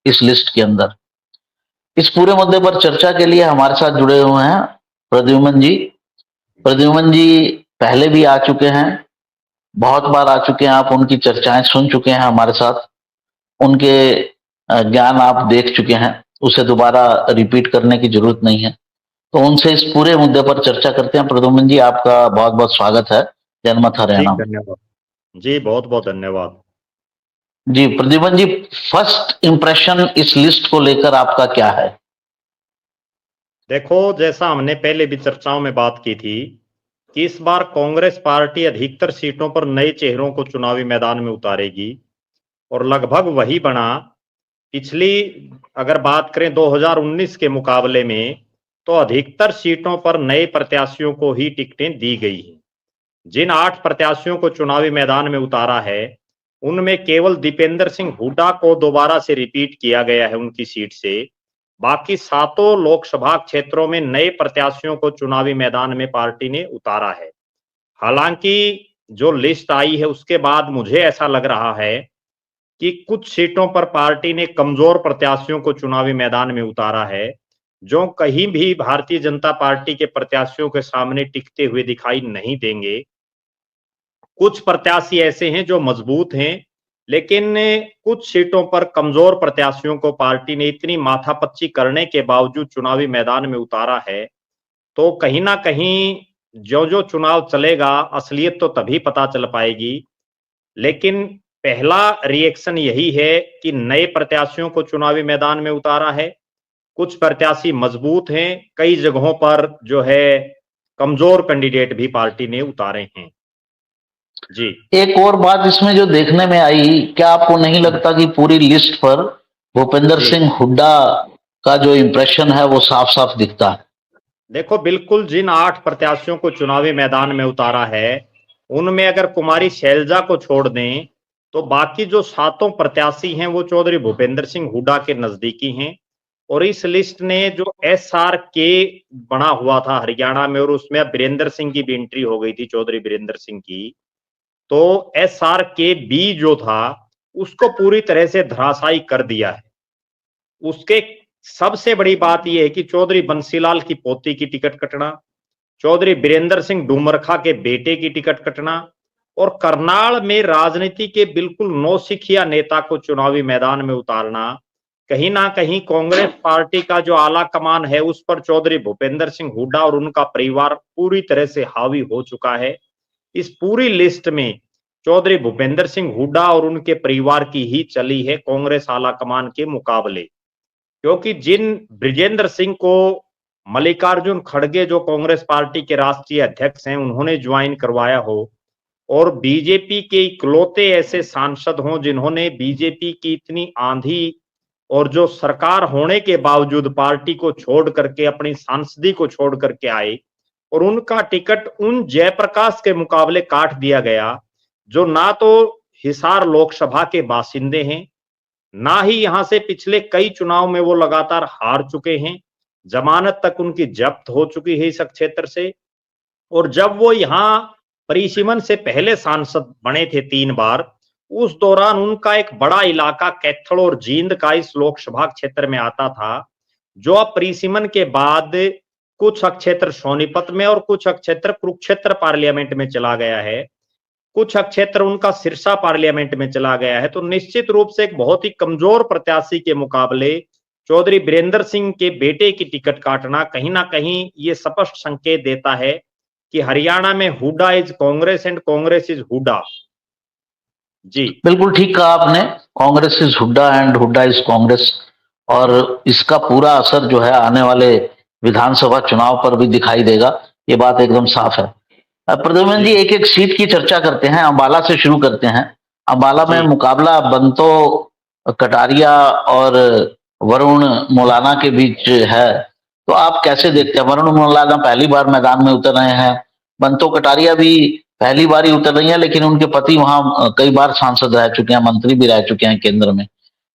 इस लिस्ट के अंदर। इस पूरे मुद्दे पर चर्चा के लिए हमारे साथ जुड़े हुए हैं प्रद्युमन जी। प्रद्युमन जी पहले भी आ चुके हैं, बहुत बार आ चुके हैं, आप उनकी चर्चाएं सुन चुके हैं हमारे साथ, उनके ज्ञान आप देख चुके हैं, उसे दोबारा रिपीट करने की जरूरत नहीं है। तो उनसे इस पूरे मुद्दे पर चर्चा करते हैं। प्रद्युमन जी, आपका बहुत बहुत स्वागत है जनमत जी हरियाणा में। धन्यवाद। जी बहुत बहुत धन्यवाद। जी प्रद्युमन जी, फर्स्ट इंप्रेशन इस लिस्ट को लेकर आपका क्या है? देखो, जैसा हमने पहले भी चर्चाओं में बात की थी कि इस बार कांग्रेस पार्टी अधिकतर सीटों पर नए चेहरों को चुनावी मैदान में उतारेगी और लगभग वही बना पिछली, अगर बात करें 2019 के मुकाबले में, तो अधिकतर सीटों पर नए प्रत्याशियों को ही टिकटें दी गई हैं। जिन 8 प्रत्याशियों को चुनावी मैदान में उतारा है, उनमें केवल दीपेंद्र सिंह हुड्डा को दोबारा से रिपीट किया गया है उनकी सीट से। बाकी 7 लोकसभा क्षेत्रों में नए प्रत्याशियों को चुनावी मैदान में पार्टी ने उतारा है। हालांकि जो लिस्ट आई है उसके बाद मुझे ऐसा लग रहा है कि कुछ सीटों पर पार्टी ने कमजोर प्रत्याशियों को चुनावी मैदान में उतारा है, जो कहीं भी भारतीय जनता पार्टी के प्रत्याशियों के सामने टिकते हुए दिखाई नहीं देंगे। कुछ प्रत्याशी ऐसे हैं जो मजबूत हैं, लेकिन कुछ सीटों पर कमजोर प्रत्याशियों को पार्टी ने इतनी माथापच्ची करने के बावजूद चुनावी मैदान में उतारा है, तो कहीं ना कहीं जो जो चुनाव चलेगा असलियत तो तभी पता चल पाएगी। लेकिन पहला रिएक्शन यही है कि नए प्रत्याशियों को चुनावी मैदान में उतारा है, कुछ प्रत्याशी मजबूत हैं, कई जगहों पर जो है कमजोर कैंडिडेट भी पार्टी ने उतारे हैं। जी एक और बात इसमें जो देखने में आई, क्या आपको नहीं लगता कि पूरी लिस्ट पर भूपेंद्र जी सिंह हुड्डा का जो इंप्रेशन है वो साफ साफ दिखता है? देखो, बिल्कुल जिन 8 प्रत्याशियों को चुनावी मैदान में उतारा है, उनमें अगर कुमारी शैलजा को छोड़ दें, तो बाकी जो 7 प्रत्याशी हैं वो चौधरी भूपेंद्र सिंह हुड्डा के नजदीकी हैं। और इस लिस्ट ने जो SRK बना हुआ था हरियाणा में, और उसमें अब वीरेंद्र सिंह की भी एंट्री हो गई थी, चौधरी वीरेंद्र सिंह की, तो SRK-B जो था उसको पूरी तरह से धराशायी कर दिया है। उसके सबसे बड़ी बात यह है कि चौधरी बंसीलाल की पोती की टिकट कटना, चौधरी बीरेंद्र सिंह डूमरखा के बेटे की टिकट कटना, और करनाल में राजनीति के बिल्कुल नौसिखिया नेता को चुनावी मैदान में उतारना, कहीं ना कहीं कांग्रेस पार्टी का जो आला कमान है उस पर चौधरी भूपेंद्र सिंह हुड्डा और उनका परिवार पूरी तरह से हावी हो चुका है। इस पूरी लिस्ट में चौधरी भूपेंद्र सिंह हुड्डा और उनके परिवार की ही चली है कांग्रेस आला कमान के मुकाबले, क्योंकि जिन ब्रिजेंद्र सिंह को मल्लिकार्जुन खड़गे जो कांग्रेस पार्टी के राष्ट्रीय अध्यक्ष हैं उन्होंने ज्वाइन करवाया हो, और बीजेपी के इकलौते ऐसे सांसद हों जिन्होंने बीजेपी की इतनी आंधी और जो सरकार होने के बावजूद पार्टी को छोड़ करके अपनी सांसदी को छोड़ करके आए, और उनका टिकट उन जयप्रकाश के मुकाबले काट दिया गया जो ना तो हिसार लोकसभा के बासिंदे हैं, ना ही यहां से पिछले कई चुनाव में वो लगातार हार चुके हैं, जमानत तक उनकी जब्त हो चुकी है इस क्षेत्र से। और जब वो यहाँ परिसीमन से पहले सांसद बने थे 3 बार, उस दौरान उनका एक बड़ा इलाका कैथल और जींद का इस लोकसभा क्षेत्र में आता था, जो अब परिसीमन के बाद कुछ क्षेत्र सोनीपत में और कुछ क्षेत्र कुरुक्षेत्र पार्लियामेंट में चला गया है, कुछ क्षेत्र उनका सिरसा पार्लियामेंट में चला गया है। तो निश्चित रूप से एक बहुत ही कमजोर प्रत्याशी के मुकाबले चौधरी वीरेंद्र सिंह के बेटे की टिकट काटना कहीं ना कहीं ये स्पष्ट संकेत देता है कि हरियाणा में Hooda is Congress and Congress is Hooda. जी बिल्कुल ठीक कहा आपने, Congress is Hooda and Hooda is Congress. और इसका पूरा असर जो है आने वाले विधानसभा चुनाव पर भी दिखाई देगा, ये बात एकदम साफ है। प्रद्युमन जी जी, एक एक सीट की चर्चा करते हैं, अंबाला से शुरू करते हैं। अंबाला में जी मुकाबला बंतो कटारिया और वरुण मोलाना के बीच है, तो आप कैसे जी देखते हैं? वरुण मोलाना पहली बार मैदान में उतर रहे हैं, बंतो कटारिया भी पहली बार ही उतर रही हैं, लेकिन उनके पति वहां कई बार सांसद रह चुके हैं, मंत्री भी रह चुके हैं केंद्र में।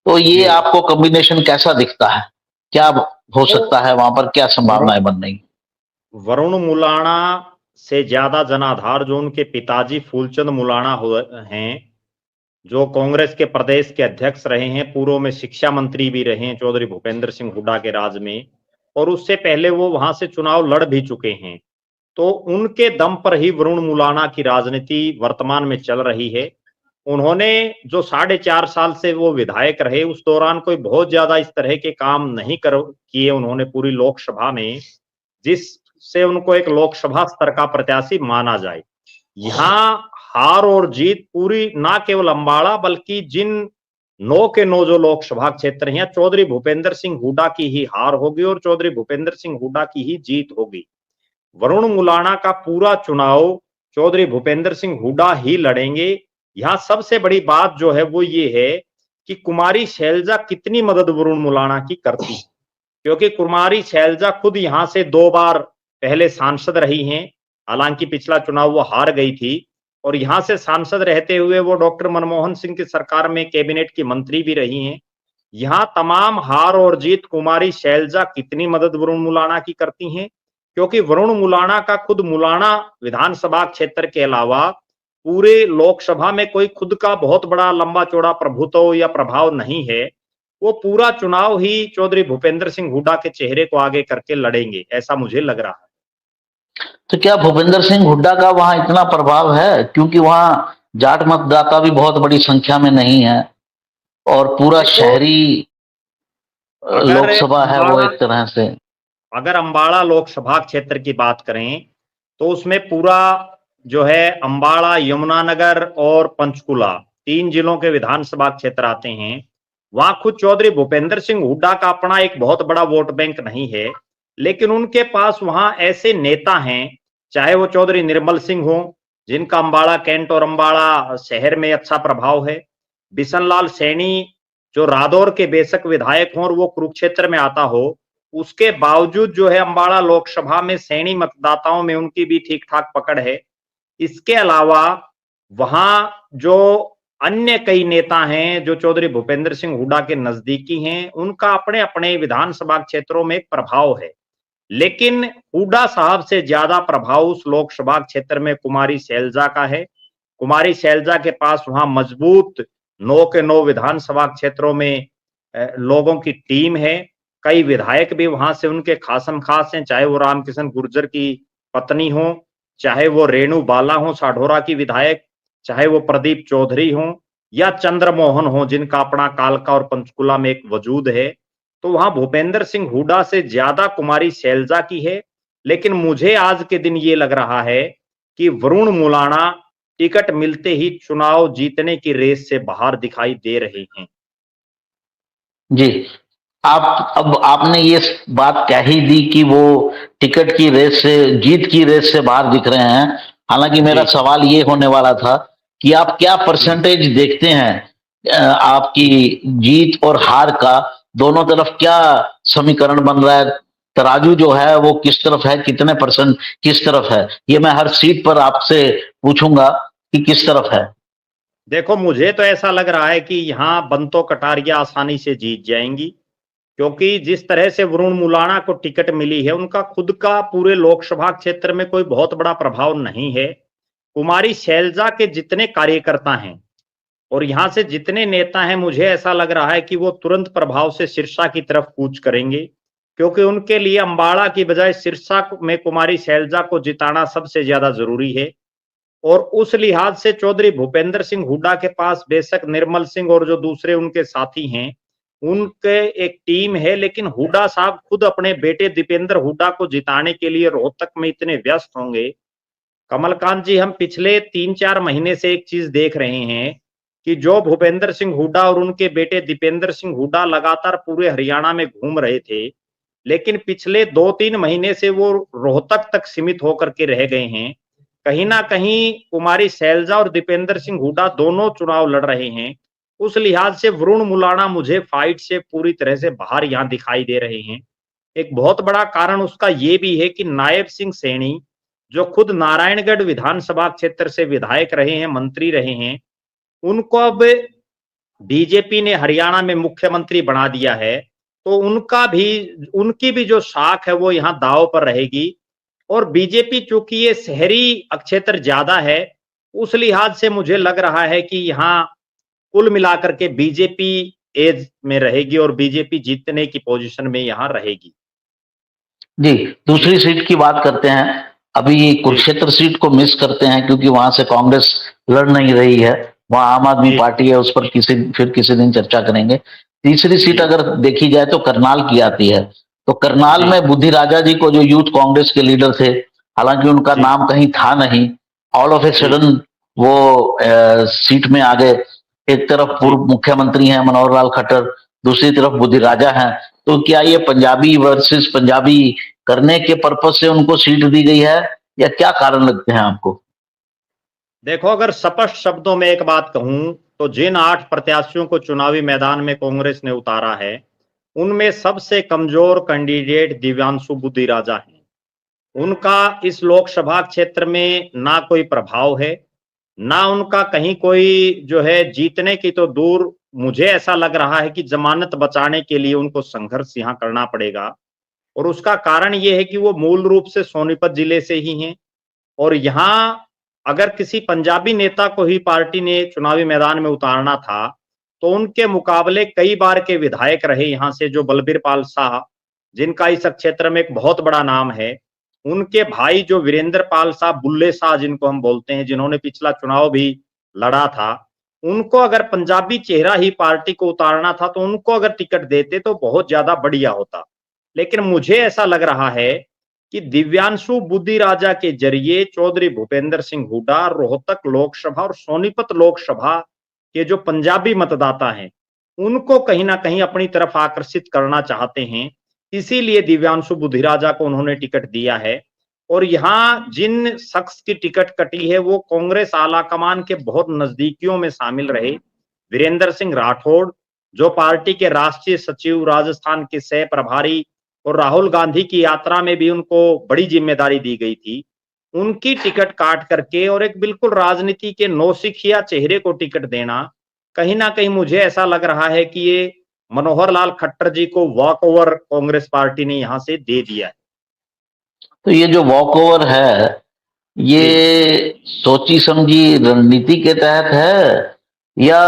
तो ये जी आपको कॉम्बिनेशन कैसा दिखता है? क्या हो देखो, सकता है वहां पर, क्या वरुण संभावनाएं बन रही? वरुण मुलाणा से ज्यादा जनाधार जो उनके पिताजी फूलचंद मुलाणा हैं, जो कांग्रेस के प्रदेश के अध्यक्ष रहे हैं, पूर्व में शिक्षा मंत्री भी रहे हैं चौधरी भूपेंद्र सिंह हुड्डा के राज में, और उससे पहले वो वहां से चुनाव लड़ भी चुके हैं। तो उनके दम पर ही वरुण मुलाना की राजनीति वर्तमान में चल रही है। उन्होंने जो 4.5 साल से वो विधायक रहे, उस दौरान कोई बहुत ज्यादा इस तरह के काम नहीं किए उन्होंने पूरी लोकसभा में, जिससे उनको एक लोकसभा स्तर का प्रत्याशी माना जाए। यहाँ हार और जीत पूरी ना केवल अंबाला बल्कि जिन 9 के 9 जो लोकसभा क्षेत्र हैं, चौधरी भूपेंद्र सिंह हुड्डा की ही हार होगी और चौधरी भूपेंद्र सिंह हुड्डा की ही जीत होगी। वरुण मुलाना का पूरा चुनाव चौधरी भूपेंद्र सिंह हुड्डा ही लड़ेंगे। यहाँ सबसे बड़ी बात जो है वो ये है कि कुमारी शैलजा कितनी मदद वरुण मुलाना की करती है, क्योंकि कुमारी शैलजा खुद यहाँ से 2 बार पहले सांसद रही हैं। हालांकि पिछला चुनाव वो हार गई थी और यहाँ से सांसद रहते हुए वो डॉक्टर मनमोहन सिंह की सरकार में कैबिनेट की मंत्री भी रही हैं। यहाँ तमाम हार और जीत कुमारी शैलजा कितनी मदद वरुण मुलाना की करती हैं, क्योंकि वरुण मुलाना का खुद मुलाना विधानसभा क्षेत्र के अलावा पूरे लोकसभा में कोई खुद का बहुत बड़ा लंबा चौड़ा प्रभुत्व या प्रभाव नहीं है। वो पूरा चुनाव ही चौधरी भूपेंद्र सिंह हुड्डा के चेहरे को आगे करके लड़ेंगे, ऐसा मुझे लग रहा है। तो क्या भूपेंद्र सिंह हुड्डा का वहां इतना प्रभाव है, क्योंकि वहां जाट मतदाता भी बहुत बड़ी संख्या में नहीं है और पूरा देखो, शहरी अगर लोकसभा है वो अंबाला एक तरह से। अगर अंबाला लोकसभा क्षेत्र की बात करें तो उसमें पूरा जो है अंबाला, यमुनानगर और पंचकुला 3 जिलों के विधानसभा क्षेत्र आते हैं। वहां खुद चौधरी भूपेंद्र सिंह हुड्डा का अपना एक बहुत बड़ा वोट बैंक नहीं है, लेकिन उनके पास वहां ऐसे नेता हैं, चाहे वो चौधरी निर्मल सिंह हो, जिनका अंबाला कैंट और अंबाला शहर में अच्छा प्रभाव है, बिशन लाल सैनी जो रादौर के बेशक विधायक हों और वो कुरुक्षेत्र में आता हो, उसके बावजूद जो है अंबाला लोकसभा में सैनी मतदाताओं में उनकी भी ठीक ठाक पकड़ है। इसके अलावा वहां जो अन्य कई नेता हैं जो चौधरी भूपेंद्र सिंह हुड्डा के नजदीकी हैं, उनका अपने अपने विधानसभा क्षेत्रों में एक प्रभाव है, लेकिन हुड्डा साहब से ज्यादा प्रभाव उस लोकसभा क्षेत्र में कुमारी शैलजा का है। कुमारी शैलजा के पास वहां मजबूत 9 के 9 विधानसभा क्षेत्रों में लोगों की टीम है। कई विधायक भी वहां से उनके खासम खास हैं, चाहे वो रामकिशन गुर्जर की पत्नी हो, चाहे वो रेणु बाला हो साढौरा की विधायक, चाहे वो प्रदीप चौधरी हो या चंद्रमोहन हो, जिनका अपना कालका और पंचकुला में एक वजूद है। तो वहां भूपेंद्र सिंह हुड्डा से ज्यादा कुमारी शैलजा की है, लेकिन मुझे आज के दिन ये लग रहा है कि वरुण मुलाना टिकट मिलते ही चुनाव जीतने की रेस से बाहर दिखाई दे रहे हैं। जी, आप अब आपने ये बात कह ही दी कि वो टिकट की रेस से, जीत की रेस से बाहर दिख रहे हैं। हालांकि मेरा जी। सवाल ये होने वाला था कि आप क्या परसेंटेज देखते हैं आपकी जीत और हार का, दोनों तरफ क्या समीकरण बन रहा है, तराजू जो है वो किस तरफ है, कितने परसेंट किस तरफ है, ये मैं हर सीट पर आपसे पूछूंगा कि किस तरफ है। देखो, मुझे तो ऐसा लग रहा है कि यहाँ बंतो कटारिया आसानी से जीत जाएंगी, क्योंकि जिस तरह से वरुण मुलाना को टिकट मिली है, उनका खुद का पूरे लोकसभा क्षेत्र में कोई बहुत बड़ा प्रभाव नहीं है। कुमारी शैलजा के जितने कार्यकर्ता हैं और यहाँ से जितने नेता हैं, मुझे ऐसा लग रहा है कि वो तुरंत प्रभाव से सिरसा की तरफ कूच करेंगे, क्योंकि उनके लिए अंबाला की बजाय सिरसा में कुमारी शैलजा को जिताना सबसे ज्यादा जरूरी है। और उस लिहाज से चौधरी भूपेंद्र सिंह हुड्डा के पास बेशक निर्मल सिंह और जो दूसरे उनके साथी हैं, उनके एक टीम है, लेकिन हुड्डा साहब खुद अपने बेटे दीपेंद्र हुड्डा को जिताने के लिए रोहतक में इतने व्यस्त होंगे। कमलकांत जी, हम पिछले 3-4 महीने से एक चीज देख रहे हैं कि जो भूपेंद्र सिंह हुड्डा और उनके बेटे दीपेंद्र सिंह हुड्डा लगातार पूरे हरियाणा में घूम रहे थे, लेकिन पिछले 2-3 महीने से वो रोहतक तक सीमित होकर के रह गए हैं। कहीं ना कहीं कुमारी शैलजा और दीपेंद्र सिंह हुड्डा दोनों चुनाव लड़ रहे हैं। उस लिहाज से वरुण मुलाना मुझे फाइट से पूरी तरह से बाहर यहाँ दिखाई दे रहे हैं। एक बहुत बड़ा कारण उसका ये भी है कि नायब सिंह सैनी, जो खुद नारायणगढ़ विधानसभा क्षेत्र से विधायक रहे हैं, मंत्री रहे हैं, उनको अब बीजेपी ने हरियाणा में मुख्यमंत्री बना दिया है। तो उनकी भी जो साख है वो यहाँ दांव पर रहेगी। और बीजेपी चूंकि ये शहरी क्षेत्र ज्यादा है, उस लिहाज से मुझे लग रहा है कि यहाँ कुल मिलाकर के बीजेपी एज में रहेगी और बीजेपी जीतने की पोजीशन में यहां रहेगी। जी, दूसरी सीट की बात करते हैं। अभी जी कुरुक्षेत्र सीट को मिस करते हैं क्योंकि वहां से कांग्रेस लड़ नहीं रही है। वहां आम आदमी जी पार्टी है, उस पर किसी दिन चर्चा करेंगे। तीसरी सीट जी अगर देखी जाए तो करनाल की आती है। तो करनाल जी में बुद्धि राजा जी को, जो यूथ कांग्रेस के लीडर थे, हालांकि उनका जी नाम कहीं था नहीं, ऑल ऑफ ए जी सडन वो सीट में आ गए। एक तरफ जी पूर्व मुख्यमंत्री हैं मनोहर लाल खट्टर, दूसरी तरफ बुद्धि जी राजा हैं। तो क्या ये पंजाबी वर्सेस पंजाबी करने के पर्पज से उनको सीट दी गई है, या क्या कारण लगते हैं आपको? देखो, अगर स्पष्ट शब्दों में एक बात कहूं तो जिन 8 प्रत्याशियों को चुनावी मैदान में कांग्रेस ने उतारा है, उनमें सबसे कमजोर कैंडिडेट दिव्यांशु बुद्धि राजा हैं। उनका इस लोकसभा क्षेत्र में ना कोई प्रभाव है, ना उनका कहीं कोई जो है जीतने की तो दूर, मुझे ऐसा लग रहा है कि जमानत बचाने के लिए उनको संघर्ष यहां करना पड़ेगा। और उसका कारण ये है कि वो मूल रूप से सोनीपत जिले से ही हैं। और यहां अगर किसी पंजाबी नेता को ही पार्टी ने चुनावी मैदान में उतारना था, तो उनके मुकाबले कई बार के विधायक रहे यहां से, जो बलबीर पाल शाह, जिनका इस क्षेत्र में एक बहुत बड़ा नाम है। उनके भाई जो वीरेंद्र पाल शाह, बुल्ले शाह जिनको हम बोलते हैं, जिन्होंने पिछला चुनाव भी लड़ा था, उनको अगर पंजाबी चेहरा ही पार्टी को उतारना था तो उनको अगर टिकट देते तो बहुत ज्यादा बढ़िया होता। लेकिन मुझे ऐसा लग रहा है कि दिव्यांशु बुद्धि राजा के जरिए चौधरी भूपेंद्र सिंह हुड्डा रोहतक लोकसभा और सोनीपत लोकसभा के जो पंजाबी मतदाता हैं, उनको कहीं ना कहीं अपनी तरफ आकर्षित करना चाहते हैं। इसीलिए दिव्यांशु बुद्धि राजा को उन्होंने टिकट दिया है। और यहाँ जिन शख्स की टिकट कटी है वो कांग्रेस आला कमान के बहुत नजदीकियों में शामिल रहे। वीरेंद्र सिंह राठौड़, जो पार्टी के राष्ट्रीय सचिव, राजस्थान के सह प्रभारी, और राहुल गांधी की यात्रा में भी उनको बड़ी जिम्मेदारी दी गई थी, उनकी टिकट काट करके और एक बिल्कुल राजनीति के नौसिखिया चेहरे को टिकट देना, कहीं ना कहीं मुझे ऐसा लग रहा है कि ये मनोहर लाल खट्टर जी को वॉक ओवर कांग्रेस पार्टी ने यहां से दे दिया है। तो ये जो वॉक ओवर है, जी ये सोची समझी रणनीति के तहत है, या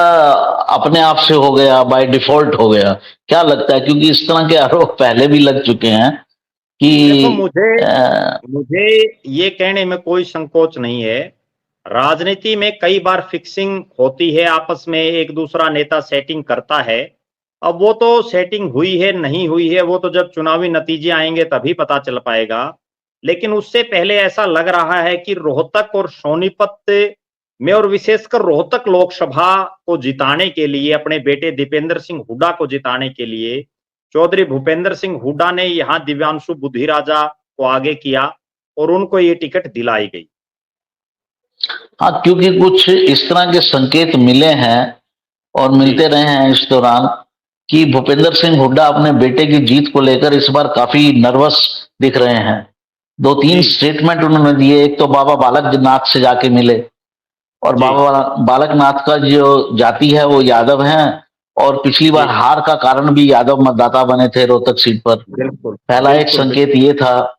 अपने आप से हो गया, बाय डिफॉल्ट हो गया? क्या लगता है, क्योंकि इस तरह के आरोप पहले भी लग चुके हैं देखो, कि मुझे मुझे ये कहने में कोई संकोच नहीं है। राजनीति में कई बार फिक्सिंग होती है, आपस में एक दूसरा नेता सेटिंग करता है। अब वो तो सेटिंग हुई है नहीं हुई है, वो तो जब चुनावी नतीजे आएंगे तभी पता चल पाएगा। लेकिन उससे पहले ऐसा लग रहा है कि रोहतक और सोनीपत में, और विशेषकर रोहतक लोकसभा को जिताने के लिए, अपने बेटे दीपेंद्र सिंह हुड्डा को जिताने के लिए, चौधरी भूपेंद्र सिंह हुड्डा ने यहां दिव्यांशु बुद्धि राजा को आगे किया और उनको ये टिकट दिलाई गई। हाँ, क्योंकि कुछ इस तरह के संकेत मिले हैं और जी मिलते रहे हैं इस दौरान कि भूपेंद्र सिंह हुड्डा अपने बेटे की जीत को लेकर इस बार काफी नर्वस दिख रहे हैं। दो तीन जी स्टेटमेंट उन्होंने दिए। एक तो बाबा बालक नाथ से जाके मिले, और जी बाबा बालक नाथ का जो जाति है वो यादव हैं, और पिछली बार जी हार का कारण भी यादव मतदाता बने थे रोहतक सीट पर। बिल्कुल पहला एक बिल्कुल संकेत बिल्कुल ये था।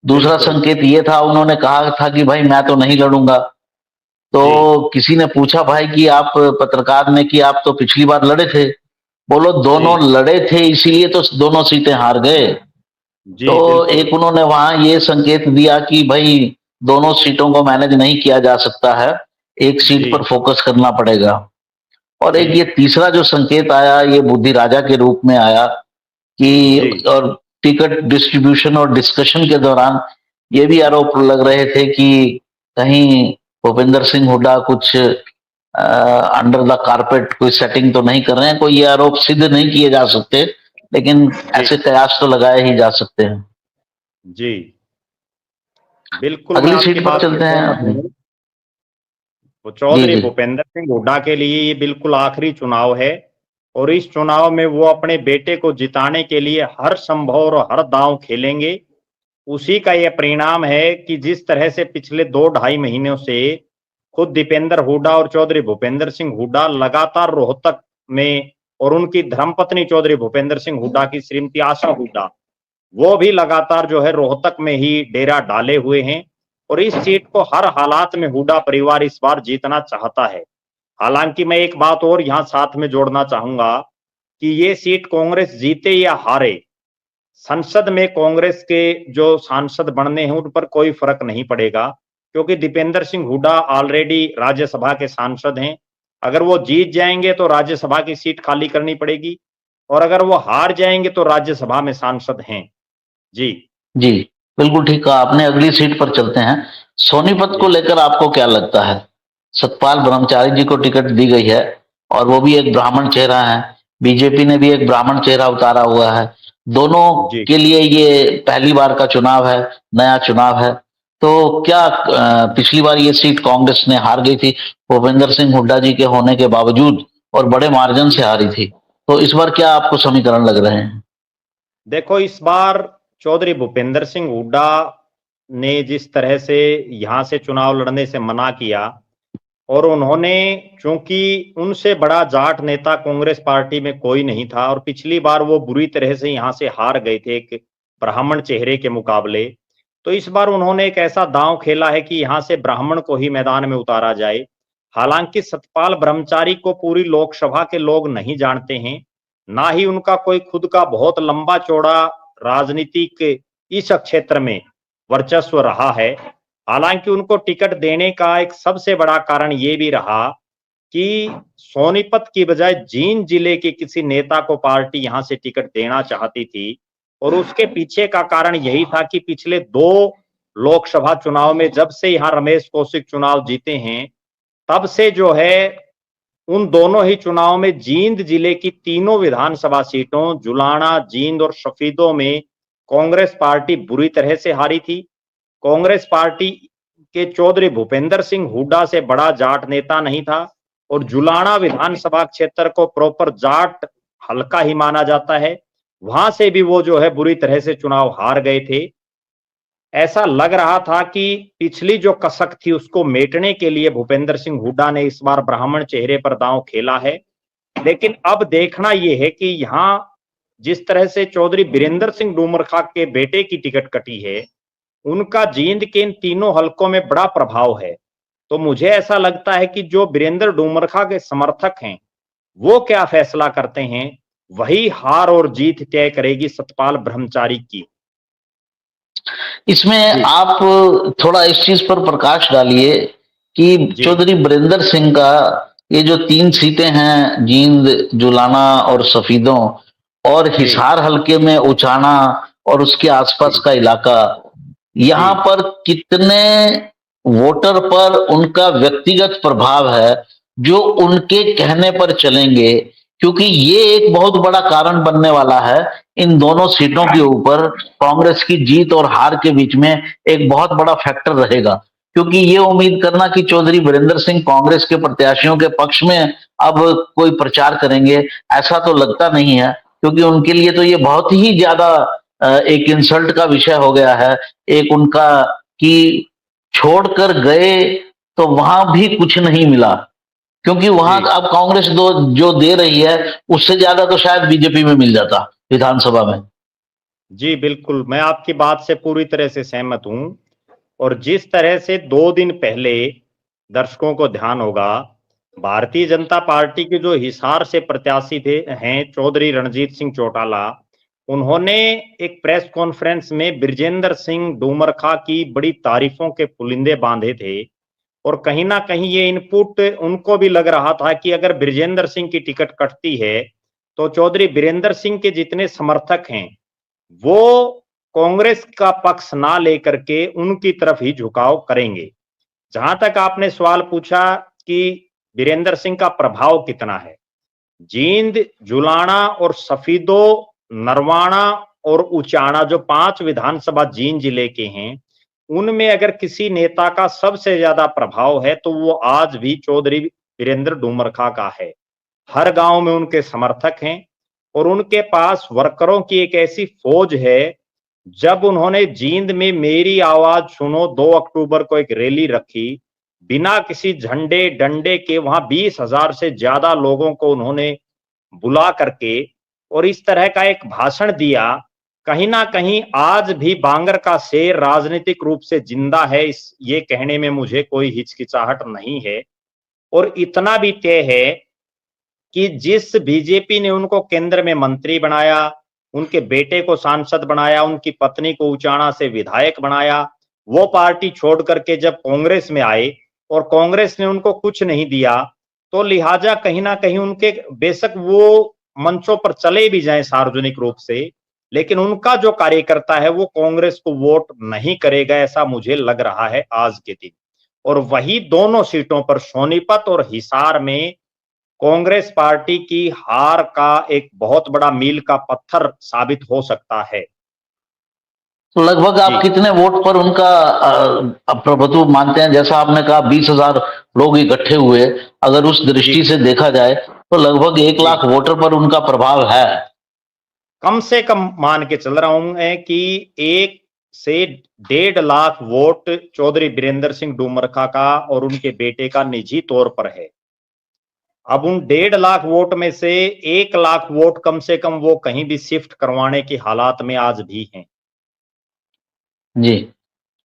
दूसरा बिल्कुल। संकेत ये था, उन्होंने कहा था कि भाई मैं तो नहीं लड़ूंगा। जी तो किसी ने पूछा भाई कि आप, पत्रकार ने, कि आप तो पिछली बार लड़े थे। बोलो दोनों जी लड़े थे, इसीलिए तो दोनों सीटें हार गए। जी तो बिल्कुल। एक उन्होंने वहां ये संकेत दिया कि भाई दोनों सीटों को मैनेज नहीं किया जा सकता है, एक सीट जी पर फोकस करना पड़ेगा। और जी एक ये तीसरा जो संकेत आया, ये बुद्धि राजा के रूप में आया कि, जी और टिकट डिस्ट्रीब्यूशन और डिस्कशन के दौरान ये भी आरोप लग रहे थे कि कहीं भूपेंद्र सिंह हुड्डा कुछ अंडर द कारपेट कोई सेटिंग तो नहीं कर रहे हैं। कोई ये आरोप सिद्ध नहीं किए जा सकते, लेकिन जी ऐसे कयास तो लगाए ही जा सकते हैं। जी बिल्कुल, मैं अगली आपकी सीट पर बात से चलते सहमत हैं। हूँ। वो जी चौधरी जी। भूपेंद्र सिंह हुड्डा के लिए ये बिल्कुल आखिरी चुनाव है। और इस चुनाव में वो अपने बेटे को जिताने के लिए हर संभव और हर दांव खेलेंगे। उसी का यह परिणाम है कि जिस तरह से पिछले 2 ढाई महीनों से खुद दीपेंद्र हुड्डा और चौधरी भूपेंद्र सिंह हुड्डा लगातार रोहतक में, और उनकी धर्मपत्नी चौधरी भूपेंद्र सिंह हुड्डा की श्रीमती आशा हुड्डा, वो भी लगातार जो है रोहतक में ही डेरा डाले हुए हैं। और इस सीट को हर हालात में हुड्डा परिवार इस बार जीतना चाहता है। हालांकि मैं एक बात और यहां साथ में जोड़ना चाहूंगा कि ये सीट कांग्रेस जीते या हारे, संसद में कांग्रेस के जो सांसद बनने हैं उन पर कोई फर्क नहीं पड़ेगा, क्योंकि दीपेंद्र सिंह हुड्डा ऑलरेडी राज्यसभा के सांसद हैं। अगर वो जीत जाएंगे तो राज्यसभा की सीट खाली करनी पड़ेगी, और अगर वो हार जाएंगे तो राज्यसभा में सांसद हैं। जी जी, बिल्कुल ठीक कहा आपने। अगली सीट पर चलते हैं। सोनीपत को जी लेकर आपको क्या लगता है? सतपाल ब्रह्मचारी जी को टिकट दी गई है और वो भी एक ब्राह्मण चेहरा है। बीजेपी ने भी एक ब्राह्मण चेहरा उतारा हुआ है। दोनों जी के लिए ये पहली बार का चुनाव है, नया चुनाव है। तो क्या पिछली बार ये सीट कांग्रेस ने हार गई थी, भूपेंद्र सिंह हुड्डा जी के होने के बावजूद, और बड़े मार्जिन से हारी थी। तो इस बार क्या आपको समीकरण लग रहे हैं? देखो, इस बार चौधरी भूपेंद्र सिंह हुड्डा ने जिस तरह से यहां से चुनाव लड़ने से मना किया, और उन्होंने, चूंकि उनसे बड़ा जाट नेता कांग्रेस पार्टी में कोई नहीं था, और पिछली बार वो बुरी तरह से यहां से हार गए थे एक ब्राह्मण चेहरे के मुकाबले, तो इस बार उन्होंने एक ऐसा दांव खेला है कि यहां से ब्राह्मण को ही मैदान में उतारा जाए। हालांकि सतपाल ब्रह्मचारी को पूरी लोकसभा के लोग नहीं जानते हैं, ना ही उनका कोई खुद का बहुत लंबा चौड़ा राजनीतिक इस क्षेत्र में वर्चस्व रहा है। हालांकि उनको टिकट देने का एक सबसे बड़ा कारण ये भी रहा कि सोनीपत की बजाय जींद जिले के किसी नेता को पार्टी यहां से टिकट देना चाहती थी, और उसके पीछे का कारण यही था कि पिछले 2 लोकसभा चुनाव में जब से यहां रमेश कौशिक चुनाव जीते हैं, तब से जो है उन दोनों ही चुनाव में जींद जिले की तीनों विधानसभा सीटों जुलाना, जींद और शफीदों में कांग्रेस पार्टी बुरी तरह से हारी थी। कांग्रेस पार्टी के चौधरी भूपेंद्र सिंह हुड्डा से बड़ा जाट नेता नहीं था, और जुलाना विधानसभा क्षेत्र को प्रॉपर जाट हल्का ही माना जाता है, वहां से भी वो जो है बुरी तरह से चुनाव हार गए थे। ऐसा लग रहा था कि पिछली जो कसक थी उसको मेटने के लिए भूपेंद्र सिंह हुड्डा ने इस बार ब्राह्मण चेहरे पर दांव खेला है। लेकिन अब देखना यह है कि यहां जिस तरह से चौधरी बीरेंद्र सिंह डूमरखा के बेटे की टिकट कटी है, उनका जींद के इन तीनों हलकों में बड़ा प्रभाव है। तो मुझे ऐसा लगता है कि जो बीरेंद्र डूमरखा के समर्थक हैं, वो क्या फैसला करते हैं, वही हार और जीत तय करेगी सतपाल ब्रह्मचारी की। इसमें जी आप थोड़ा इस चीज पर प्रकाश डालिए कि जी चौधरी बीरेंद्र सिंह का ये जो 3 सीटें हैं, जींद, जुलाना और सफीदों, और जी हिसार हलके में उचाना और उसके आसपास जी का इलाका, जी यहाँ पर कितने वोटर पर उनका व्यक्तिगत प्रभाव है जो उनके कहने पर चलेंगे? क्योंकि ये एक बहुत बड़ा कारण बनने वाला है इन दोनों सीटों के ऊपर। कांग्रेस की जीत और हार के बीच में एक बहुत बड़ा फैक्टर रहेगा, क्योंकि ये उम्मीद करना कि चौधरी बीरेंद्र सिंह कांग्रेस के प्रत्याशियों के पक्ष में अब कोई प्रचार करेंगे, ऐसा तो लगता नहीं है। क्योंकि उनके लिए तो ये बहुत ही ज्यादा एक इंसल्ट का विषय हो गया है, एक उनका, कि छोड़कर गए तो वहां भी कुछ नहीं मिला। क्योंकि वहां जी अब कांग्रेस दो जो दे रही है उससे ज्यादा तो शायद बीजेपी में मिल जाता विधानसभा में। जी, बिल्कुल, मैं आपकी बात से पूरी तरह से सहमत हूँ। और जिस तरह से 2 दिन पहले दर्शकों को ध्यान होगा, भारतीय जनता पार्टी के जो हिसार से प्रत्याशी थे हैं चौधरी रणजीत सिंह चौटाला, उन्होंने एक प्रेस कॉन्फ्रेंस में बृजेंद्र सिंह डूमरखा की बड़ी तारीफों के पुलिंदे बांधे थे, और कहीं ना कहीं ये इनपुट उनको भी लग रहा था कि अगर बृजेंद्र सिंह की टिकट कटती है तो चौधरी बीरेंद्र सिंह के जितने समर्थक हैं वो कांग्रेस का पक्ष ना लेकर के उनकी तरफ ही झुकाव करेंगे। जहां तक आपने सवाल पूछा कि बीरेंद्र सिंह का प्रभाव कितना है, जींद, जुलाना और सफीदो, नरवाना और उचाना, जो 5 विधानसभा जींद जिले के हैं, उनमें अगर किसी नेता का सबसे ज्यादा प्रभाव है तो वो आज भी चौधरी बीरेंद्र डूमरखा का है। हर गांव में उनके समर्थक हैं, और उनके पास वर्करों की एक ऐसी फौज है। जब उन्होंने जींद में मेरी आवाज सुनो 2 अक्टूबर को एक रैली रखी, बिना किसी झंडे डंडे के वहां 20,000 से ज्यादा लोगों को उन्होंने बुला करके और इस तरह का एक भाषण दिया, कहीं ना कहीं आज भी बांगर का शेर राजनीतिक रूप से जिंदा है, इस ये कहने में मुझे कोई हिचकिचाहट नहीं है। और इतना भी तय है कि जिस बीजेपी ने उनको केंद्र में मंत्री बनाया, उनके बेटे को सांसद बनाया, उनकी पत्नी को उचाना से विधायक बनाया, वो पार्टी छोड़ करके जब कांग्रेस में आए और कांग्रेस ने उनको कुछ नहीं दिया, तो लिहाजा कहीं ना कहीं उनके, बेशक वो मंचों पर चले भी जाएं सार्वजनिक रूप से, लेकिन उनका जो कार्यकर्ता है वो कांग्रेस को वोट नहीं करेगा, ऐसा मुझे लग रहा है आज के दिन। और वही दोनों सीटों पर सोनीपत और हिसार में कांग्रेस पार्टी की हार का एक बहुत बड़ा मील का पत्थर साबित हो सकता है। तो लगभग आप जी। कितने वोट पर उनका प्रभुत्व मानते हैं? जैसा आपने कहा 20,000 लोग इकट्ठे हुए, अगर उस जी। दृष्टि से देखा जाए तो लगभग 1 लाख जी। वोटर पर उनका प्रभाव है। कम से कम मान के चल रहा हूं मैं कि 1 से 1.5 लाख वोट चौधरी बीरेंद्र सिंह डूमरखा का और उनके बेटे का निजी तौर पर है। अब उन 1.5 लाख वोट में से 1 लाख वोट कम से कम वो कहीं भी शिफ्ट करवाने की हालात में आज भी हैं। जी,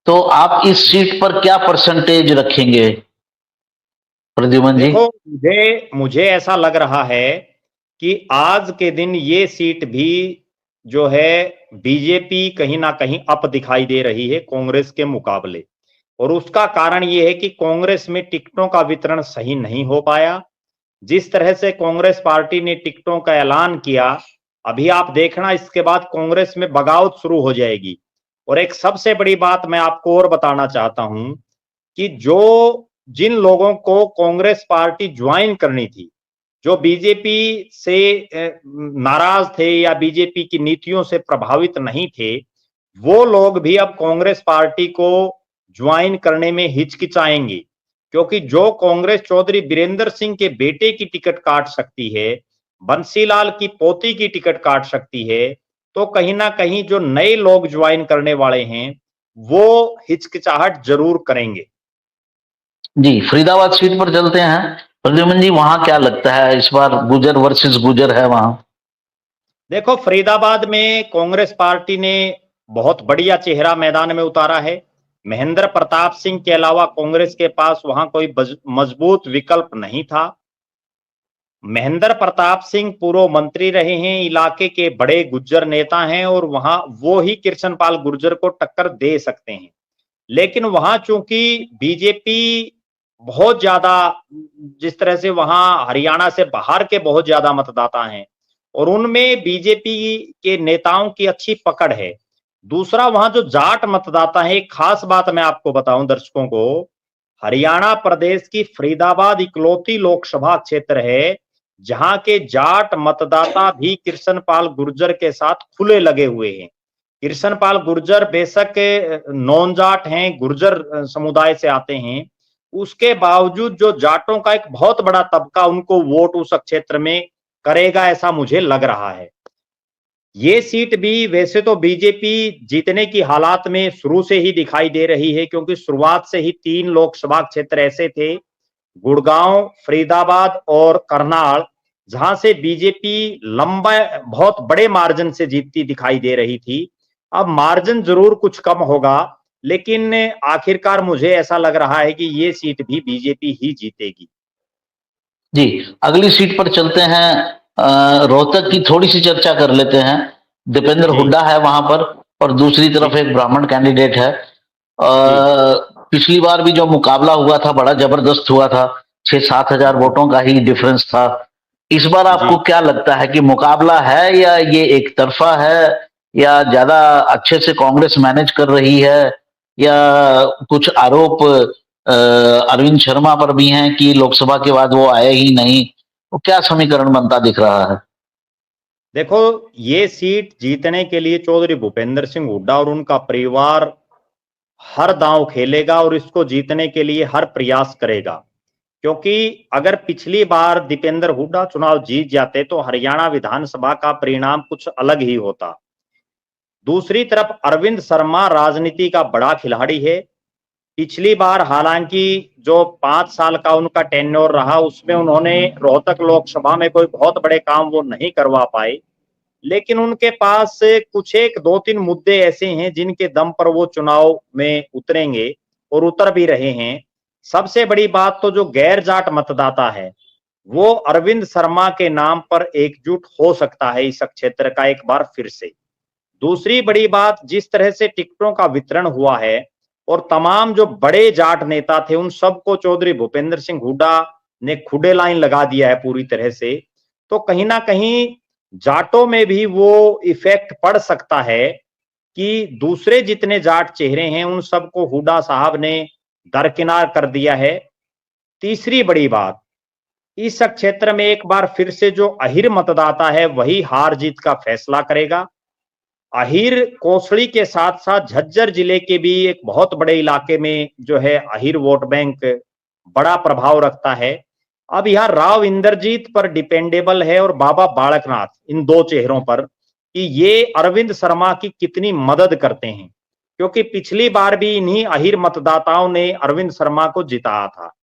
तो आप इस सीट पर क्या परसेंटेज रखेंगे प्रद्युमन जी? देखो, मुझे ऐसा लग रहा है कि आज के दिन ये सीट भी जो है बीजेपी कहीं ना कहीं अप दिखाई दे रही है कांग्रेस के मुकाबले। और उसका कारण ये है कि कांग्रेस में टिकटों का वितरण सही नहीं हो पाया। जिस तरह से कांग्रेस पार्टी ने टिकटों का ऐलान किया, अभी आप देखना इसके बाद कांग्रेस में बगावत शुरू हो जाएगी। और एक सबसे बड़ी बात मैं आपको और बताना चाहता हूं कि जिन लोगों को कांग्रेस पार्टी ज्वाइन करनी थी, जो बीजेपी से नाराज थे या बीजेपी की नीतियों से प्रभावित नहीं थे, वो लोग भी अब कांग्रेस पार्टी को ज्वाइन करने में हिचकिचाएंगे। क्योंकि जो कांग्रेस चौधरी बीरेंद्र सिंह के बेटे की टिकट काट सकती है, बंसीलाल की पोती की टिकट काट सकती है, तो कहीं ना कहीं जो नए लोग ज्वाइन करने वाले हैं वो हिचकिचाहट जरूर करेंगे। जी, फरीदाबाद सीट पर चलते हैं। प्रद्युमन जी, वहां क्या लगता है इस बार गुजर वर्सेस गुजर है वहां? देखो, फरीदाबाद में कांग्रेस पार्टी ने बहुत बढ़िया चेहरा मैदान में उतारा है। महेंद्र प्रताप सिंह के अलावा कांग्रेस के पास वहां कोई मजबूत विकल्प नहीं था। महेंद्र प्रताप सिंह पूर्व मंत्री रहे हैं, इलाके के बड़े गुज्जर नेता हैं और वहां वो ही कृष्णपाल गुर्जर को टक्कर दे सकते हैं। लेकिन वहां चूंकि बीजेपी बहुत ज्यादा, जिस तरह से वहां हरियाणा से बाहर के बहुत ज्यादा मतदाता हैं और उनमें बीजेपी के नेताओं की अच्छी पकड़ है। दूसरा, वहां जो जाट मतदाता है, एक खास बात मैं आपको बताऊं दर्शकों को, हरियाणा प्रदेश की फरीदाबाद इकलौती लोकसभा क्षेत्र है जहां के जाट मतदाता भी कृष्णपाल गुर्जर के साथ खुले लगे हुए हैं। कृष्णपाल गुर्जर बेशक नॉन जाट हैं, गुर्जर समुदाय से आते हैं, उसके बावजूद जो जाटों का एक बहुत बड़ा तबका उनको वोट उस क्षेत्र में करेगा, ऐसा मुझे लग रहा है। ये सीट भी वैसे तो बीजेपी जीतने की हालात में शुरू से ही दिखाई दे रही है, क्योंकि शुरुआत से ही 3 लोकसभा क्षेत्र ऐसे थे, गुड़गांव, फरीदाबाद और करनाल, जहां से बीजेपी लंबा बहुत बड़े मार्जिन से जीतती दिखाई दे रही थी। अब मार्जिन जरूर कुछ कम होगा, लेकिन आखिरकार मुझे ऐसा लग रहा है कि ये सीट भी बीजेपी ही जीतेगी। जी, अगली सीट पर चलते हैं। रोहतक की थोड़ी सी चर्चा कर लेते हैं। दीपेंद्र जी। हुड्डा है वहां पर और दूसरी जी। तरफ एक ब्राह्मण कैंडिडेट है। जी। पिछली बार भी जो मुकाबला हुआ था बड़ा जबरदस्त हुआ था, 6-7 हजार जी। वोटों का ही डिफरेंस था। इस बार जी। आपको क्या लगता है कि मुकाबला है या ये एक तरफा है, या ज्यादा अच्छे से कांग्रेस मैनेज कर रही है, या कुछ आरोप अरविंद शर्मा पर भी हैं कि लोकसभा के बाद वो आए ही नहीं? तो क्या समीकरण बनता दिख रहा है? देखो, ये सीट जीतने के लिए चौधरी भूपेंद्र सिंह हुड्डा और उनका परिवार हर दांव खेलेगा और इसको जीतने के लिए हर प्रयास करेगा। क्योंकि अगर पिछली बार दीपेंद्र हुड्डा चुनाव जीत जाते तो हरियाणा विधानसभा का परिणाम कुछ अलग ही होता। दूसरी तरफ अरविंद शर्मा राजनीति का बड़ा खिलाड़ी है। पिछली बार हालांकि जो 5 साल का उनका टेन्योर रहा उसमें उन्होंने रोहतक लोकसभा में कोई बहुत बड़े काम वो नहीं करवा पाए, लेकिन उनके पास कुछ एक 2-3 मुद्दे ऐसे हैं जिनके दम पर वो चुनाव में उतरेंगे और उतर भी रहे हैं। सबसे बड़ी बात तो जो गैर जाट मतदाता है, वो अरविंद शर्मा के नाम पर एकजुट हो सकता है इस क्षेत्र का एक बार फिर से। दूसरी बड़ी बात, जिस तरह से टिकटों का वितरण हुआ है और तमाम जो बड़े जाट नेता थे उन सबको चौधरी भूपेंद्र सिंह हुड्डा ने खुडे लाइन लगा दिया है पूरी तरह से, तो कहीं ना कहीं जाटों में भी वो इफेक्ट पड़ सकता है कि दूसरे जितने जाट चेहरे हैं उन सबको हुड्डा साहब ने दरकिनार कर दिया है। तीसरी बड़ी बात, इस क्षेत्र में एक बार फिर से जो अहिर मतदाता है वही हार जीत का फैसला करेगा। अहिर कोसड़ी के साथ साथ झज्जर जिले के भी एक बहुत बड़े इलाके में जो है अहिर वोट बैंक बड़ा प्रभाव रखता है। अब यहाँ राव इंद्रजीत पर डिपेंडेबल है और बाबा बालकनाथ, इन दो चेहरों पर कि ये अरविंद शर्मा की कितनी मदद करते हैं, क्योंकि पिछली बार भी इन्हीं अहिर मतदाताओं ने अरविंद शर्मा को जिताया था।